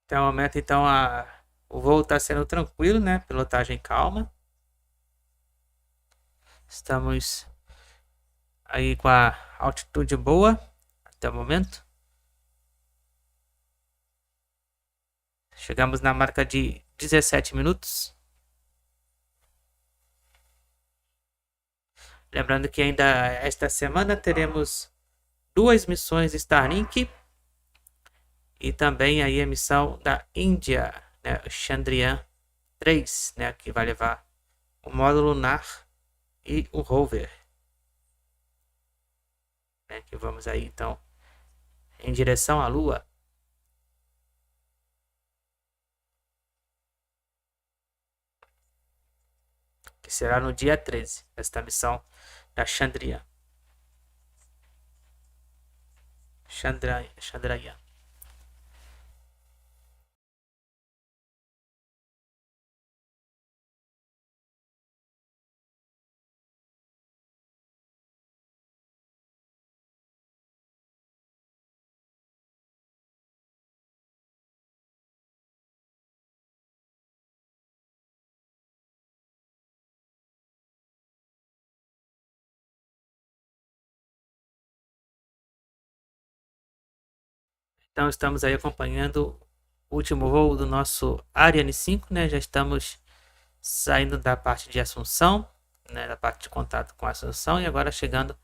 Até o momento, então, o voo está sendo tranquilo, né? Pilotagem calma. Estamos aí com a altitude boa até o momento. Chegamos na marca de 17 minutos. Lembrando que ainda esta semana teremos 2 missões Starlink e também aí a missão da Índia, né, o Chandrayaan-3, né, que vai levar o módulo lunar e o rover, né, que vamos aí então em direção à Lua. Que será no dia 13, esta missão da Chandrayaan. Então estamos aí acompanhando o último voo do nosso Ariane 5, né? Já estamos saindo da parte de Assunção, né? Da parte de contato com a Assunção, e agora chegando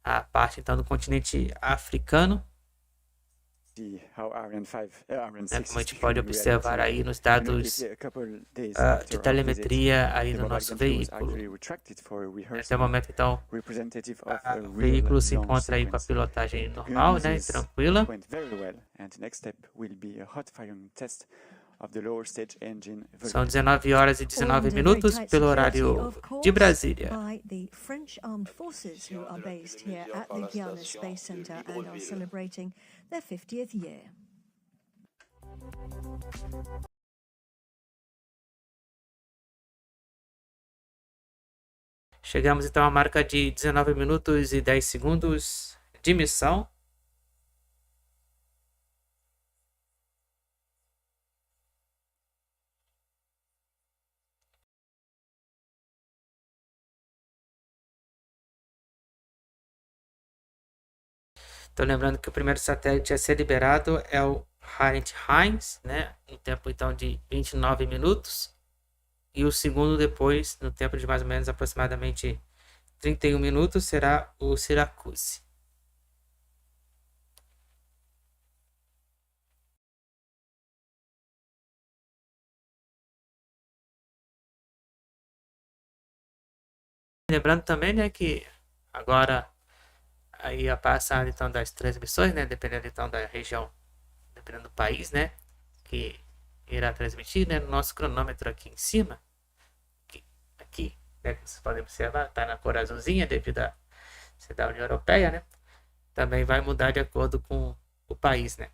à parte então do continente africano. Como a gente pode observar aí nos dados de telemetria aí no nosso veículo. Até o momento, então, o veículo se encontra aí com a pilotagem normal, né, tranquila. São 19 horas e 19 minutos pelo horário de Brasília. Chegamos então à marca de 19 minutos e 10 segundos de missão. Então, lembrando que o primeiro satélite a ser liberado é o HEINRICH-HERTZ, né? No tempo então de 29 minutos. E o segundo depois, no tempo de mais ou menos aproximadamente 31 minutos, será o SYRACUSE. Lembrando também, né, que agora aí a passada então das transmissões, né, dependendo então da região, dependendo do país, né, que irá transmitir, né, no nosso cronômetro aqui em cima, aqui, né, como vocês podem observar, está na cor azulzinha devido a ser da União Europeia, né, também vai mudar de acordo com o país, né.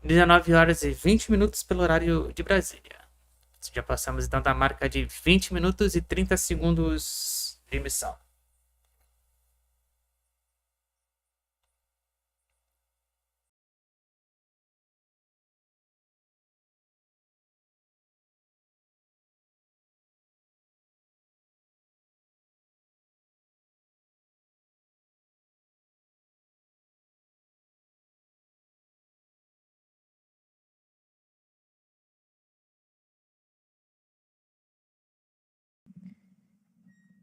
Às 19 horas e 20 minutos pelo horário de Brasília. Já passamos então da marca de 20 minutos e 30 segundos de missão.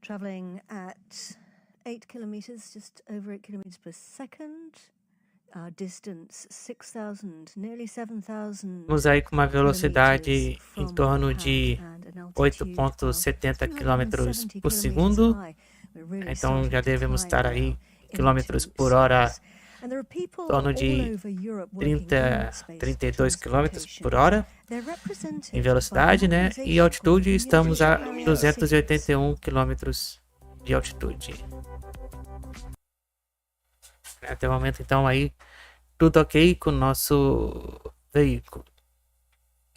Travelling at 8 kilometers, just over 8 kilometers per second. Distance 6,000, nearly 7,000. Vamos aí com uma velocidade em torno de 8,70 km por segundo. Então já devemos estar aí quilômetros por hora, em torno de 32 km por hora em velocidade, né? E altitude estamos a 281 km de altitude. Até o momento, então, aí tudo ok com o nosso veículo,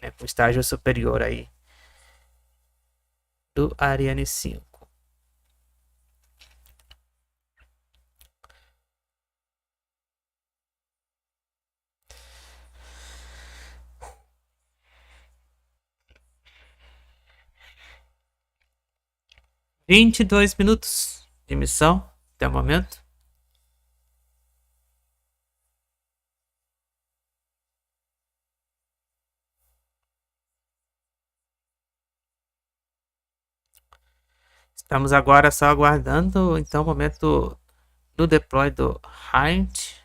né? Com estágio superior aí do Ariane 5. – 22 minutos de missão até o momento. Estamos agora só aguardando então o momento do deploy do HEINRICH.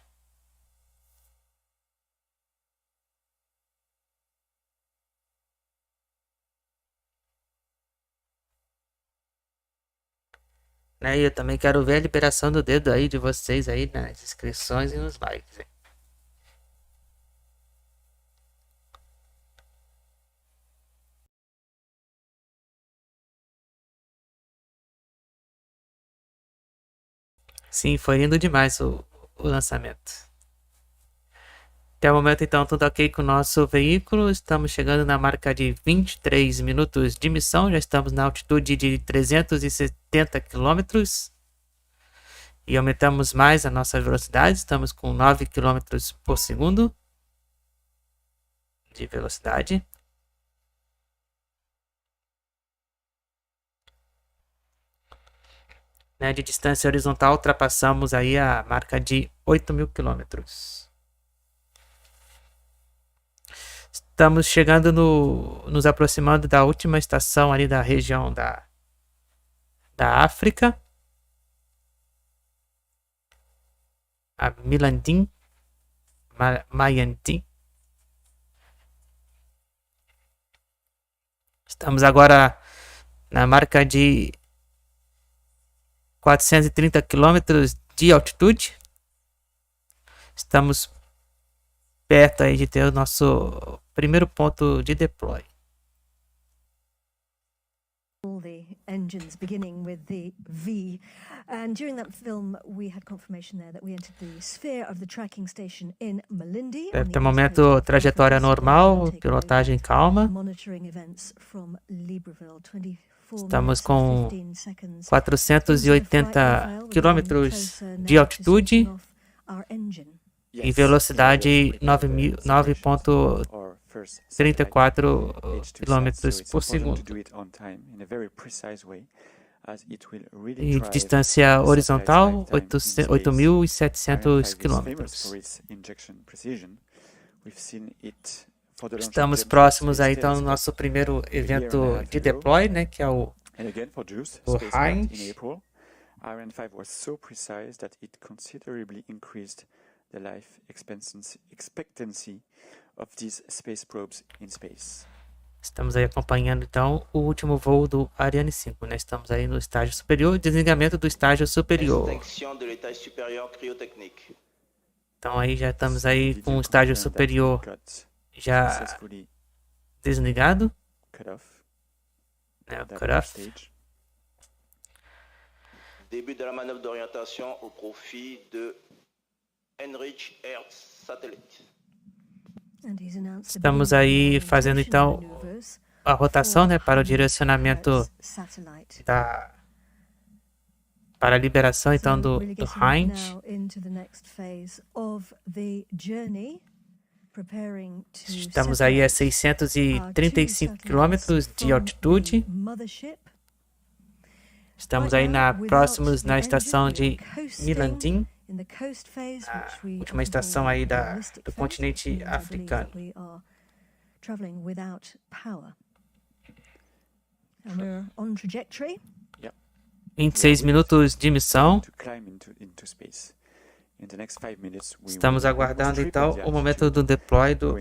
E eu também quero ver a liberação do dedo aí de vocês aí nas inscrições e nos likes. Sim, foi lindo demais o lançamento. Até o momento, então, tudo ok com o nosso veículo. Estamos chegando na marca de 23 minutos de missão. Já estamos na altitude de 370 km. E aumentamos mais a nossa velocidade. Estamos com 9 km por segundo de velocidade. né, de distância horizontal, ultrapassamos aí a marca de 8.000 quilômetros. Estamos chegando nos aproximando da última estação ali da região da África, a Mayandin. Estamos agora na marca de 430 quilômetros de altitude. Estamos perto aí de ter o nosso primeiro ponto de deploy. All the engines beginning with the V, and during that film we had confirmation there that we entered the sphere of the tracking station in Malindi. Até o momento, trajetória normal, pilotagem calma. Monitoring events from Libreville. Estamos com 480 quilômetros de altitude e velocidade 9.34 km por segundo. E de distância horizontal, 8.700 km. Estamos próximos aí, então, do nosso primeiro evento de deploy, né, que é o HEINRICH. Ariane 5 was so precise that it considerably increased the life expectancy of these space probes in space. Estamos aí acompanhando, então, o último voo do Ariane 5, né? Estamos aí no estágio superior, desligamento do estágio superior. Então aí já estamos aí com o estágio superior já desligado, né, o cut-off. Début de la manœuvre d'orientation au profit de HEINRICH-HERTZ satellite. Estamos aí fazendo então a rotação, né, para o direcionamento para a liberação então do HEINRICH. Estamos aí a 635 km de altitude. Estamos aí próximos na estação de Milandin, a última estação aí do continente africano. 26 minutos de missão. Estamos aguardando então o momento do deploy do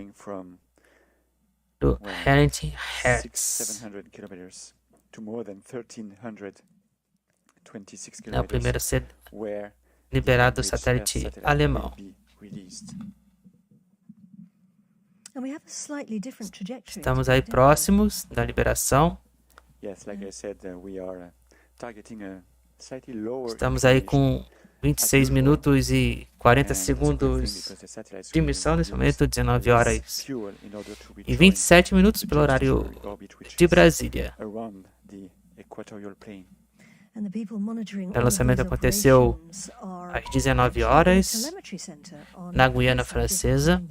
HEINRICH-HERTZ. É o primeiro a ser liberado do satélite alemão. Estamos aí próximos da liberação. Estamos aí com 26 minutos e 40 segundos de missão nesse momento, 19 horas e 27 minutos pelo horário de Brasília. O lançamento aconteceu às 19 horas na Guiana Francesa.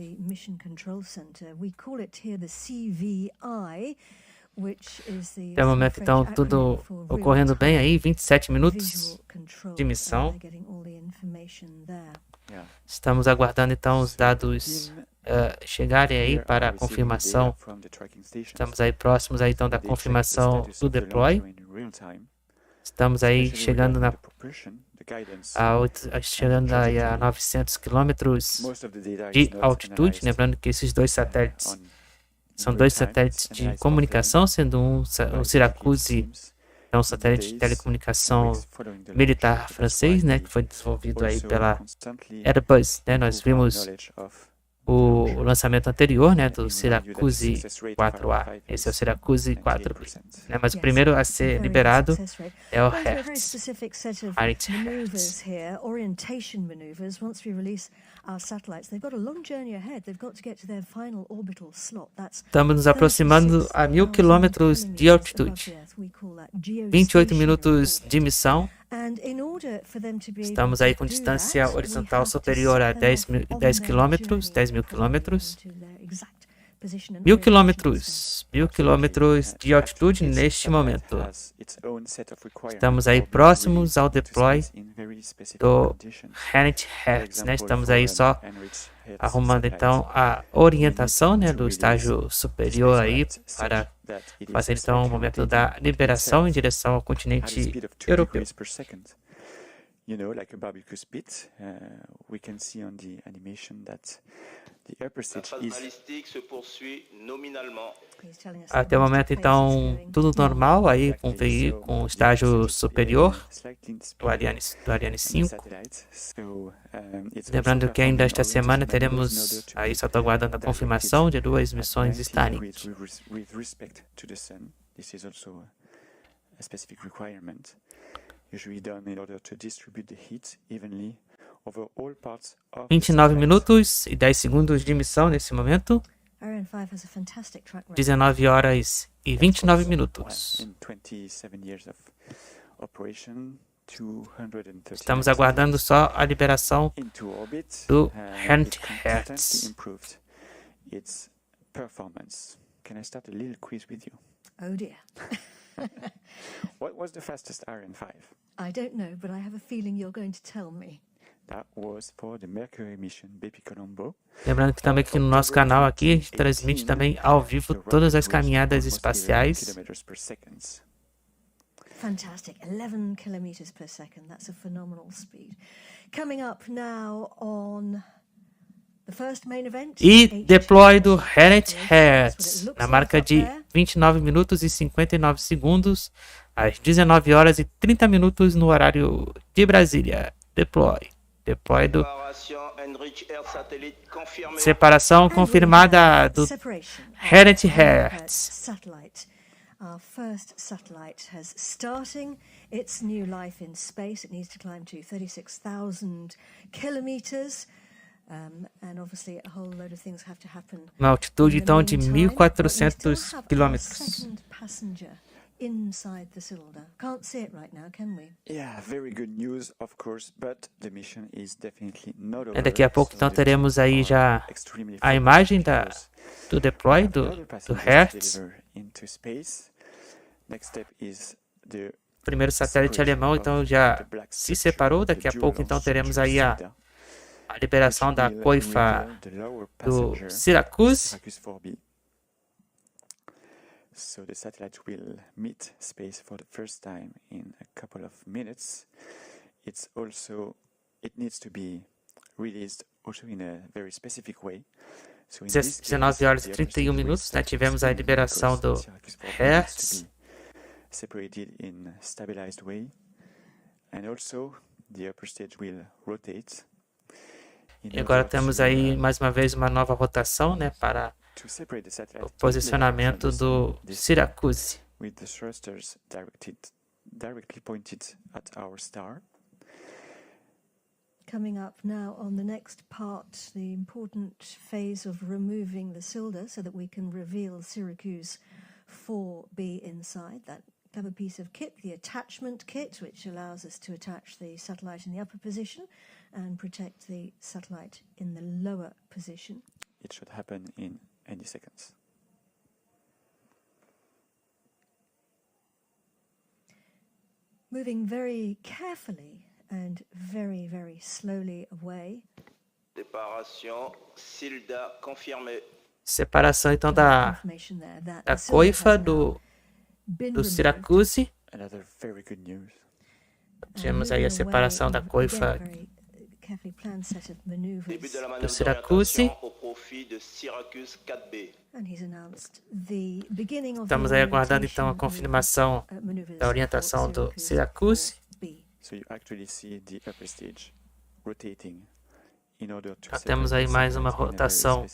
Até o momento, então, tudo ocorrendo bem aí, 27 minutos de missão. Estamos aguardando, então, os dados chegarem aí para a confirmação. Estamos aí próximos, aí, então, da confirmação do deploy. Estamos aí chegando chegando aí a 900 quilômetros de altitude. Lembrando que esses dois satélites são dois satélites de comunicação, sendo um SYRACUSE, é um satélite de telecomunicação militar francês, né, que foi desenvolvido aí pela Airbus, né. Nós vimos o lançamento anterior, né, do SYRACUSE 4A. Esse é o SYRACUSE 4B, né, mas o primeiro a ser liberado é o HERTZ. Estamos nos aproximando a 1.000 quilômetros de altitude. 28 minutos de missão. Estamos aí com distância horizontal superior a 10.000 quilômetros. position and 1.000 orientation quilômetros, 1.000 quilômetros de altitude neste momento. Estamos aí próximos ao deploy do HEINRICH-HERTZ, né? Estamos aí só arrumando então a orientação, né, do estágio superior aí para fazer então o momento da liberação em direção ao continente europeu. You know, like a barbecue spit, we can see on the animation that the upper stage La phase is balistique se poursuit nominalement. Até o momento então tudo normal aí com o estágio superior do Ariane 5. Lembrando que ainda esta semana teremos aí, só estou aguardando a confirmação de 2 missões Starlink. with respect to the sun. This is also a specific requirement, usually done in order to distribute the heat evenly over all parts of 29 minutos e 10 segundos de missão nesse momento. Ariane 5 has a fantastic track record. 19 horas e 29 minutos. In 27 years of operation, 230 Estamos aguardando só a liberação into orbit, do it HEINRICH-HERTZ. constantly improved its performance. Can I start a little quiz with you? Oh dear. What was the fastest Ariane 5? I don't know, but I have a feeling you're going to tell me. That was for the Mercury mission Baby Colombo. Lembrando que também aqui no nosso canal aqui a gente transmite também ao vivo todas as caminhadas espaciais. Kilometers per second. Fantastic. 11 kilometers per second. That's a phenomenal speed. Coming up now on the first main event. E deploy do HEINRICH-HERTZ na marca de 29 minutos e 59 segundos às 19 horas e 30 minutos no horário de Brasília. Deploy do Préparation HEINRICH-HERTZ satellite confirmée. separação confirmada do HEINRICH-HERTZ. Satellite. Our first satellite has starting its new life in space. It needs to climb to 36,000 kilometers. And obviously a whole load of things have to happen. Uma altitude então de In the meantime, but we still 1.400 have our quilômetros. second passenger inside the cylinder. Can't see it right now, can we? Yeah, very good news, of course, but the mission is definitely not over. Daqui a pouco então teremos aí já a imagem do deploy do Hertz. Next step is the Primeiro satélite alemão então já se separou. Daqui a pouco então teremos aí a liberação da coifa do SYRACUSE. So the satellite will meet space for the first time in a couple of minutes. It needs to be released also in a very specific way. So in this 19 horas e 31 minutos, né, tivemos a liberação do Hertz. Separated in a stabilized way, and also the upper stage will rotate. E agora temos aí mais uma vez uma nova rotação, né, para o posicionamento do SYRACUSE. With the thrusters directly pointed at our star. Coming up now on the next part, the important phase of removing the cylinder so that we can reveal Syracuse 4B inside. That clever piece of kit, the attachment kit, which allows us to attach the satellite in the upper position and protect the satellite in the lower position. It should happen in any seconds. Moving very carefully and very, very slowly away. Séparation Silda confirmée. Separação então da coifa do SYRACUSE. Another very good news. Tivemos aí a separação da coifa Début de la do manœuvre SYRACUSE. d'orientation au profit de Syracuse 4B. Estamos aí aguardando então a confirmação da orientação do SYRACUSE. So you actually see the upper stage rotating in order to Já temos aí mais uma rotação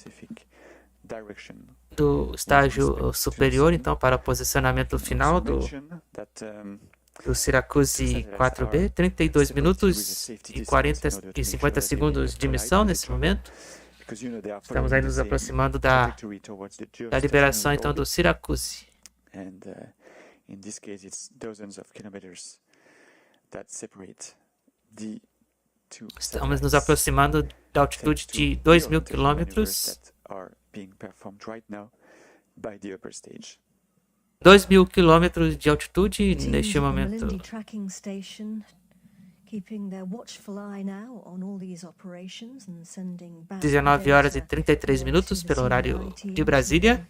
do estágio superior, então para o posicionamento final do SYRACUSE 4B, 32 minutos e 50 segundos de missão nesse momento. Estamos aí nos aproximando da liberação então do SYRACUSE. In this case it's dozens of kilometers that separate the two. Estamos nos aproximando da altitude de 2.000 quilômetros. being performed right now by the upper stage. 2.000 quilômetros de altitude neste momento. Keeping their watchful eye now on all these operations and sending back 19h33 pelo horário de Brasília.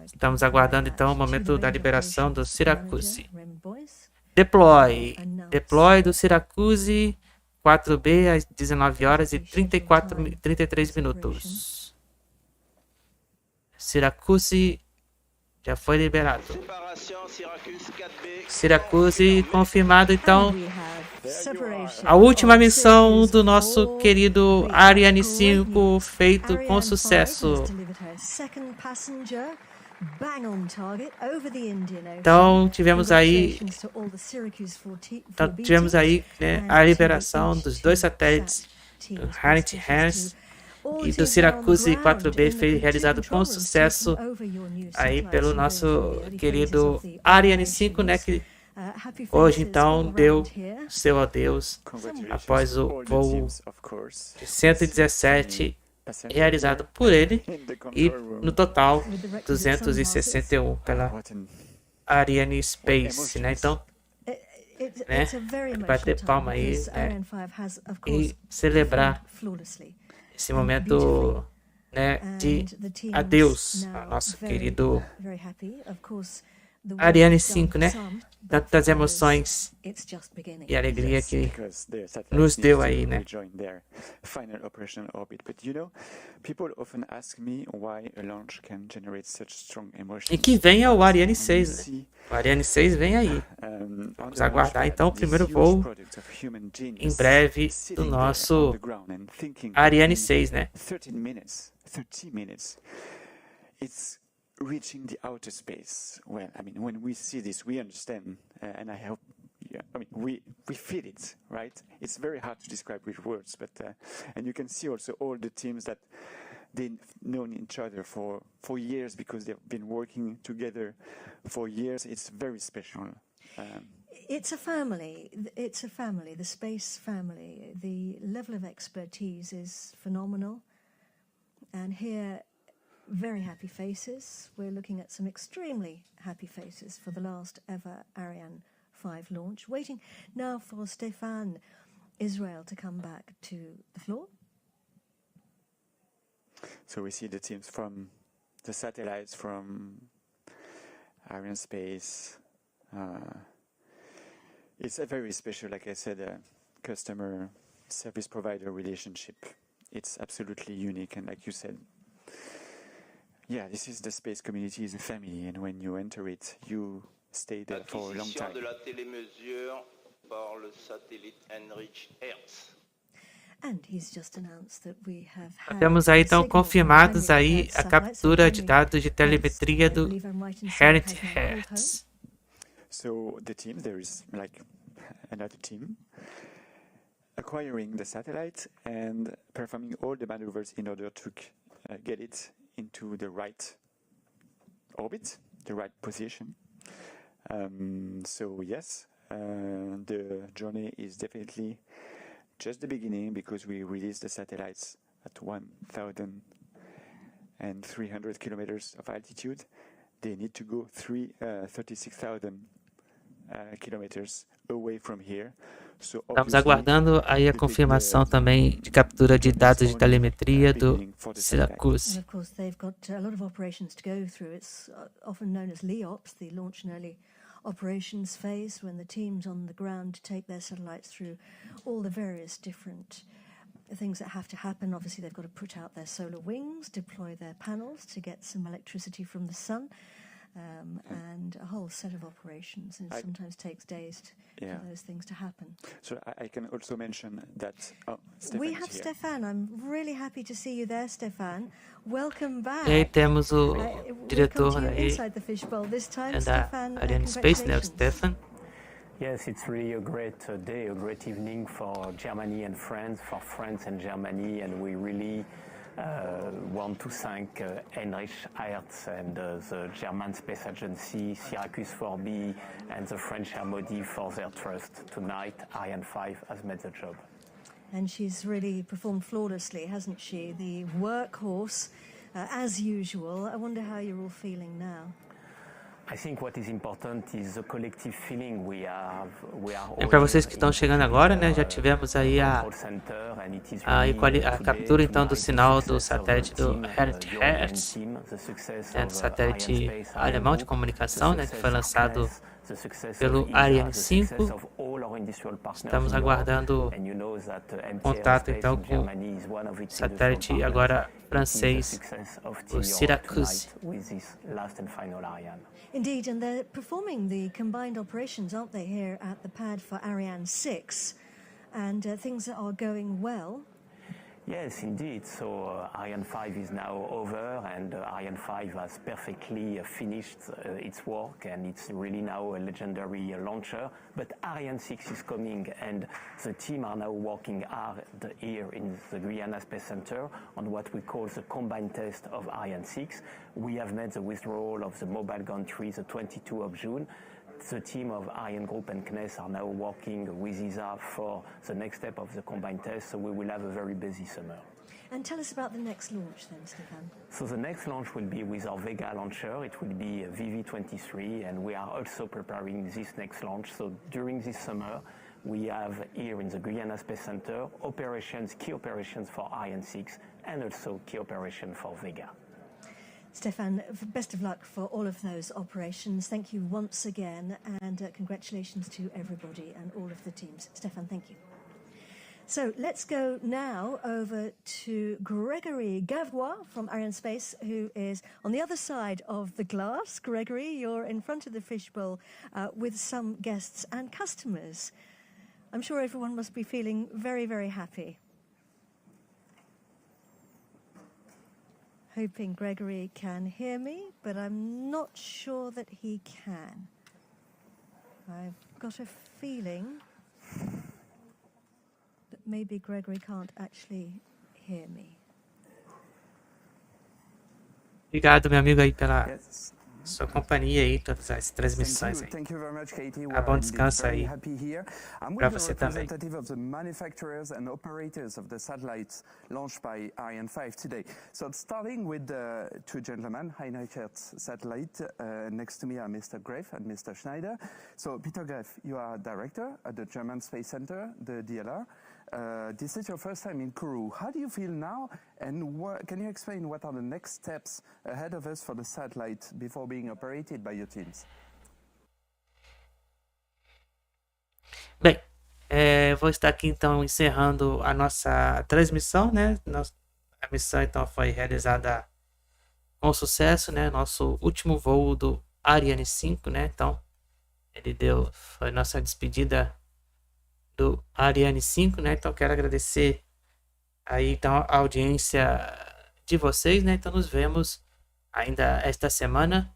Estamos aguardando então o momento da liberação do SYRACUSE. Deploy do SYRACUSE 4B às 19h33. SYRACUSE já foi liberado. SYRACUSE confirmado então. A última missão do nosso querido Ariane 5 feito com sucesso. Então tivemos aí né, a liberação dos dois satélites, do HEINRICH-HERTZ e do SYRACUSE 4B, realizado com sucesso aí pelo nosso querido Ariane 5, né, que hoje então deu seu adeus após o voo 117 realizado por ele e no total 261 pela Arianespace, né? Então, né, bater palma aí, né, e celebrar esse momento, né, de adeus ao nosso querido Ariane 5, né? Tantas emoções e alegria que nos deu aí, né? E que venha o Ariane 6, né? O Ariane 6 vem aí. Vamos aguardar então o primeiro voo em breve do nosso Ariane 6, né? 30 minutes. It's reaching the outer space. Well, I mean, when we see this, we understand, and I hope, yeah, I mean, we feel it, right? It's very hard to describe with words, but and you can see also all the teams that they've known each other for years because they've been working together for years. It's very special. It's a family. It's a family. The space family. The level of expertise is phenomenal, and here. Very happy faces. We're looking at some extremely happy faces for the last ever Ariane 5 launch. Waiting now for Stéphane Israel to come back to the floor. So we see the teams from the satellites, from Arianspace. It's a very special, like I said, customer service provider relationship. It's absolutely unique, and like you said, yeah, this is the space community, is a family, and when you enter it, you stay there for a long time. De la télémesure par le satellite HEINRICH-HERTZ. And he's just announced that we have had Temos aí então confirmados aí a captura de dados de telemetria do HEINRICH-HERTZ. So the team, there is like another team acquiring the satellite and performing all the maneuvers in order to get it into the right orbit, the right position. So yes, the journey is definitely just the beginning because we released the satellites at 1,300 kilometers of altitude. They need to go 36,000 kilometers away from here. So estamos aguardando aí a confirmação também de captura de dados de telemetria do SYRACUSE. And of course, they've got a lot of operations to go through. It's often known as LEOPS, the Launch and Early Operations phase, when the teams on the ground take their satellites through all the various different things that have to happen. Obviously, they've got to put out their solar wings, deploy their panels to get some electricity from the sun. And a whole set of operations, and it sometimes takes days for those things to happen. So I can also mention that we have Stéphane. I'm really happy to see you there, Stéphane. Welcome back. E aí temos o diretor aí da Arianespace, né, o Stéphane. Yes, it's really a great day, a great evening for Germany and France, for France and Germany, and we really want to thank HEINRICH-HERTZ and the German Space Agency, SYRACUSE 4B, and the French MOD for their trust. Tonight, Ariane 5 has made the job. And she's really performed flawlessly, hasn't she? The workhorse as usual. I wonder how you're all feeling now. I think what is important is the collective feeling we are E para vocês que estão chegando agora, né, já tivemos aí a captura então do sinal do satélite do HEINRICH-HERTZ, né, do satélite alemão de comunicação, né, que foi lançado pelo Ariane 5. Estamos aguardando contato então com o satélite agora francês, o SYRACUSE. Indeed, and they're performing the combined operations, aren't they, here at the pad for Ariane 6, and things are going well. Yes, indeed. So Ariane 5 is now over, and Ariane 5 has perfectly finished its work, and it's really now a legendary launcher. But Ariane 6 is coming, and the team are now working hard here in the Guiana Space Center on what we call the combined test of Ariane 6. We have made the withdrawal of the mobile gantry the 22 of June. The team of Ariane Group and CNES are now working with ESA for the next step of the combined test, so we will have a very busy summer. And tell us about the next launch then, Stefan. So the next launch will be with our Vega launcher. It will be VV23, and we are also preparing this next launch. So during this summer, we have here in the Guiana Space Center key operations for Ariane 6, and also key operation for Vega. Stefan, best of luck for all of those operations. Thank you once again, and congratulations to everybody and all of the teams. Stefan, thank you. So let's go now over to Gregory Gavois from Arianspace, who is on the other side of the glass. Gregory, you're in front of the fishbowl with some guests and customers. I'm sure everyone must be feeling very, very happy. Hoping Gregory can hear me, but I'm not sure that he can. I've got a feeling that maybe Gregory can't actually hear me. Obrigado, meu amigo, aí pela sua companhia aí, todas as transmissões aí. Bom descanso aí para você também. Of the manufacturers and operators of the satellites launched by Ariane 5 today. So starting with the two gentlemen, HEINRICH-HERTZ satellite. Next to me are Mr. Greff and Mr. Schneider. So Peter Greff, you are director at the German Space Center, the DLR. This is your first time in Kourou. How do you feel now, and can you explain what are the next steps ahead of us for the satellite before being operated by your teams? Bem, vou estar aqui então encerrando a nossa transmissão, né? A missão então foi realizada com sucesso, né? Nosso último voo do Ariane 5, né? Então, foi nossa despedida do Ariane 5, né? Então quero agradecer aí então a audiência de vocês, né? Então nos vemos ainda esta semana,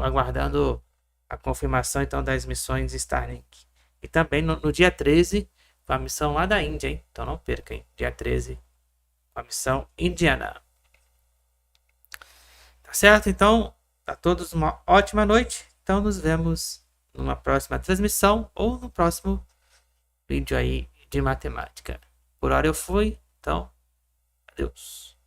aguardando a confirmação então das missões Starlink. E também no dia 13, com a missão lá da Índia, hein? Então não perca, hein? Dia 13, com a missão indiana. Tá certo? Então, a todos uma ótima noite. Então nos vemos numa próxima transmissão ou no próximo vídeo aí de matemática. Por hora eu fui, então, adeus.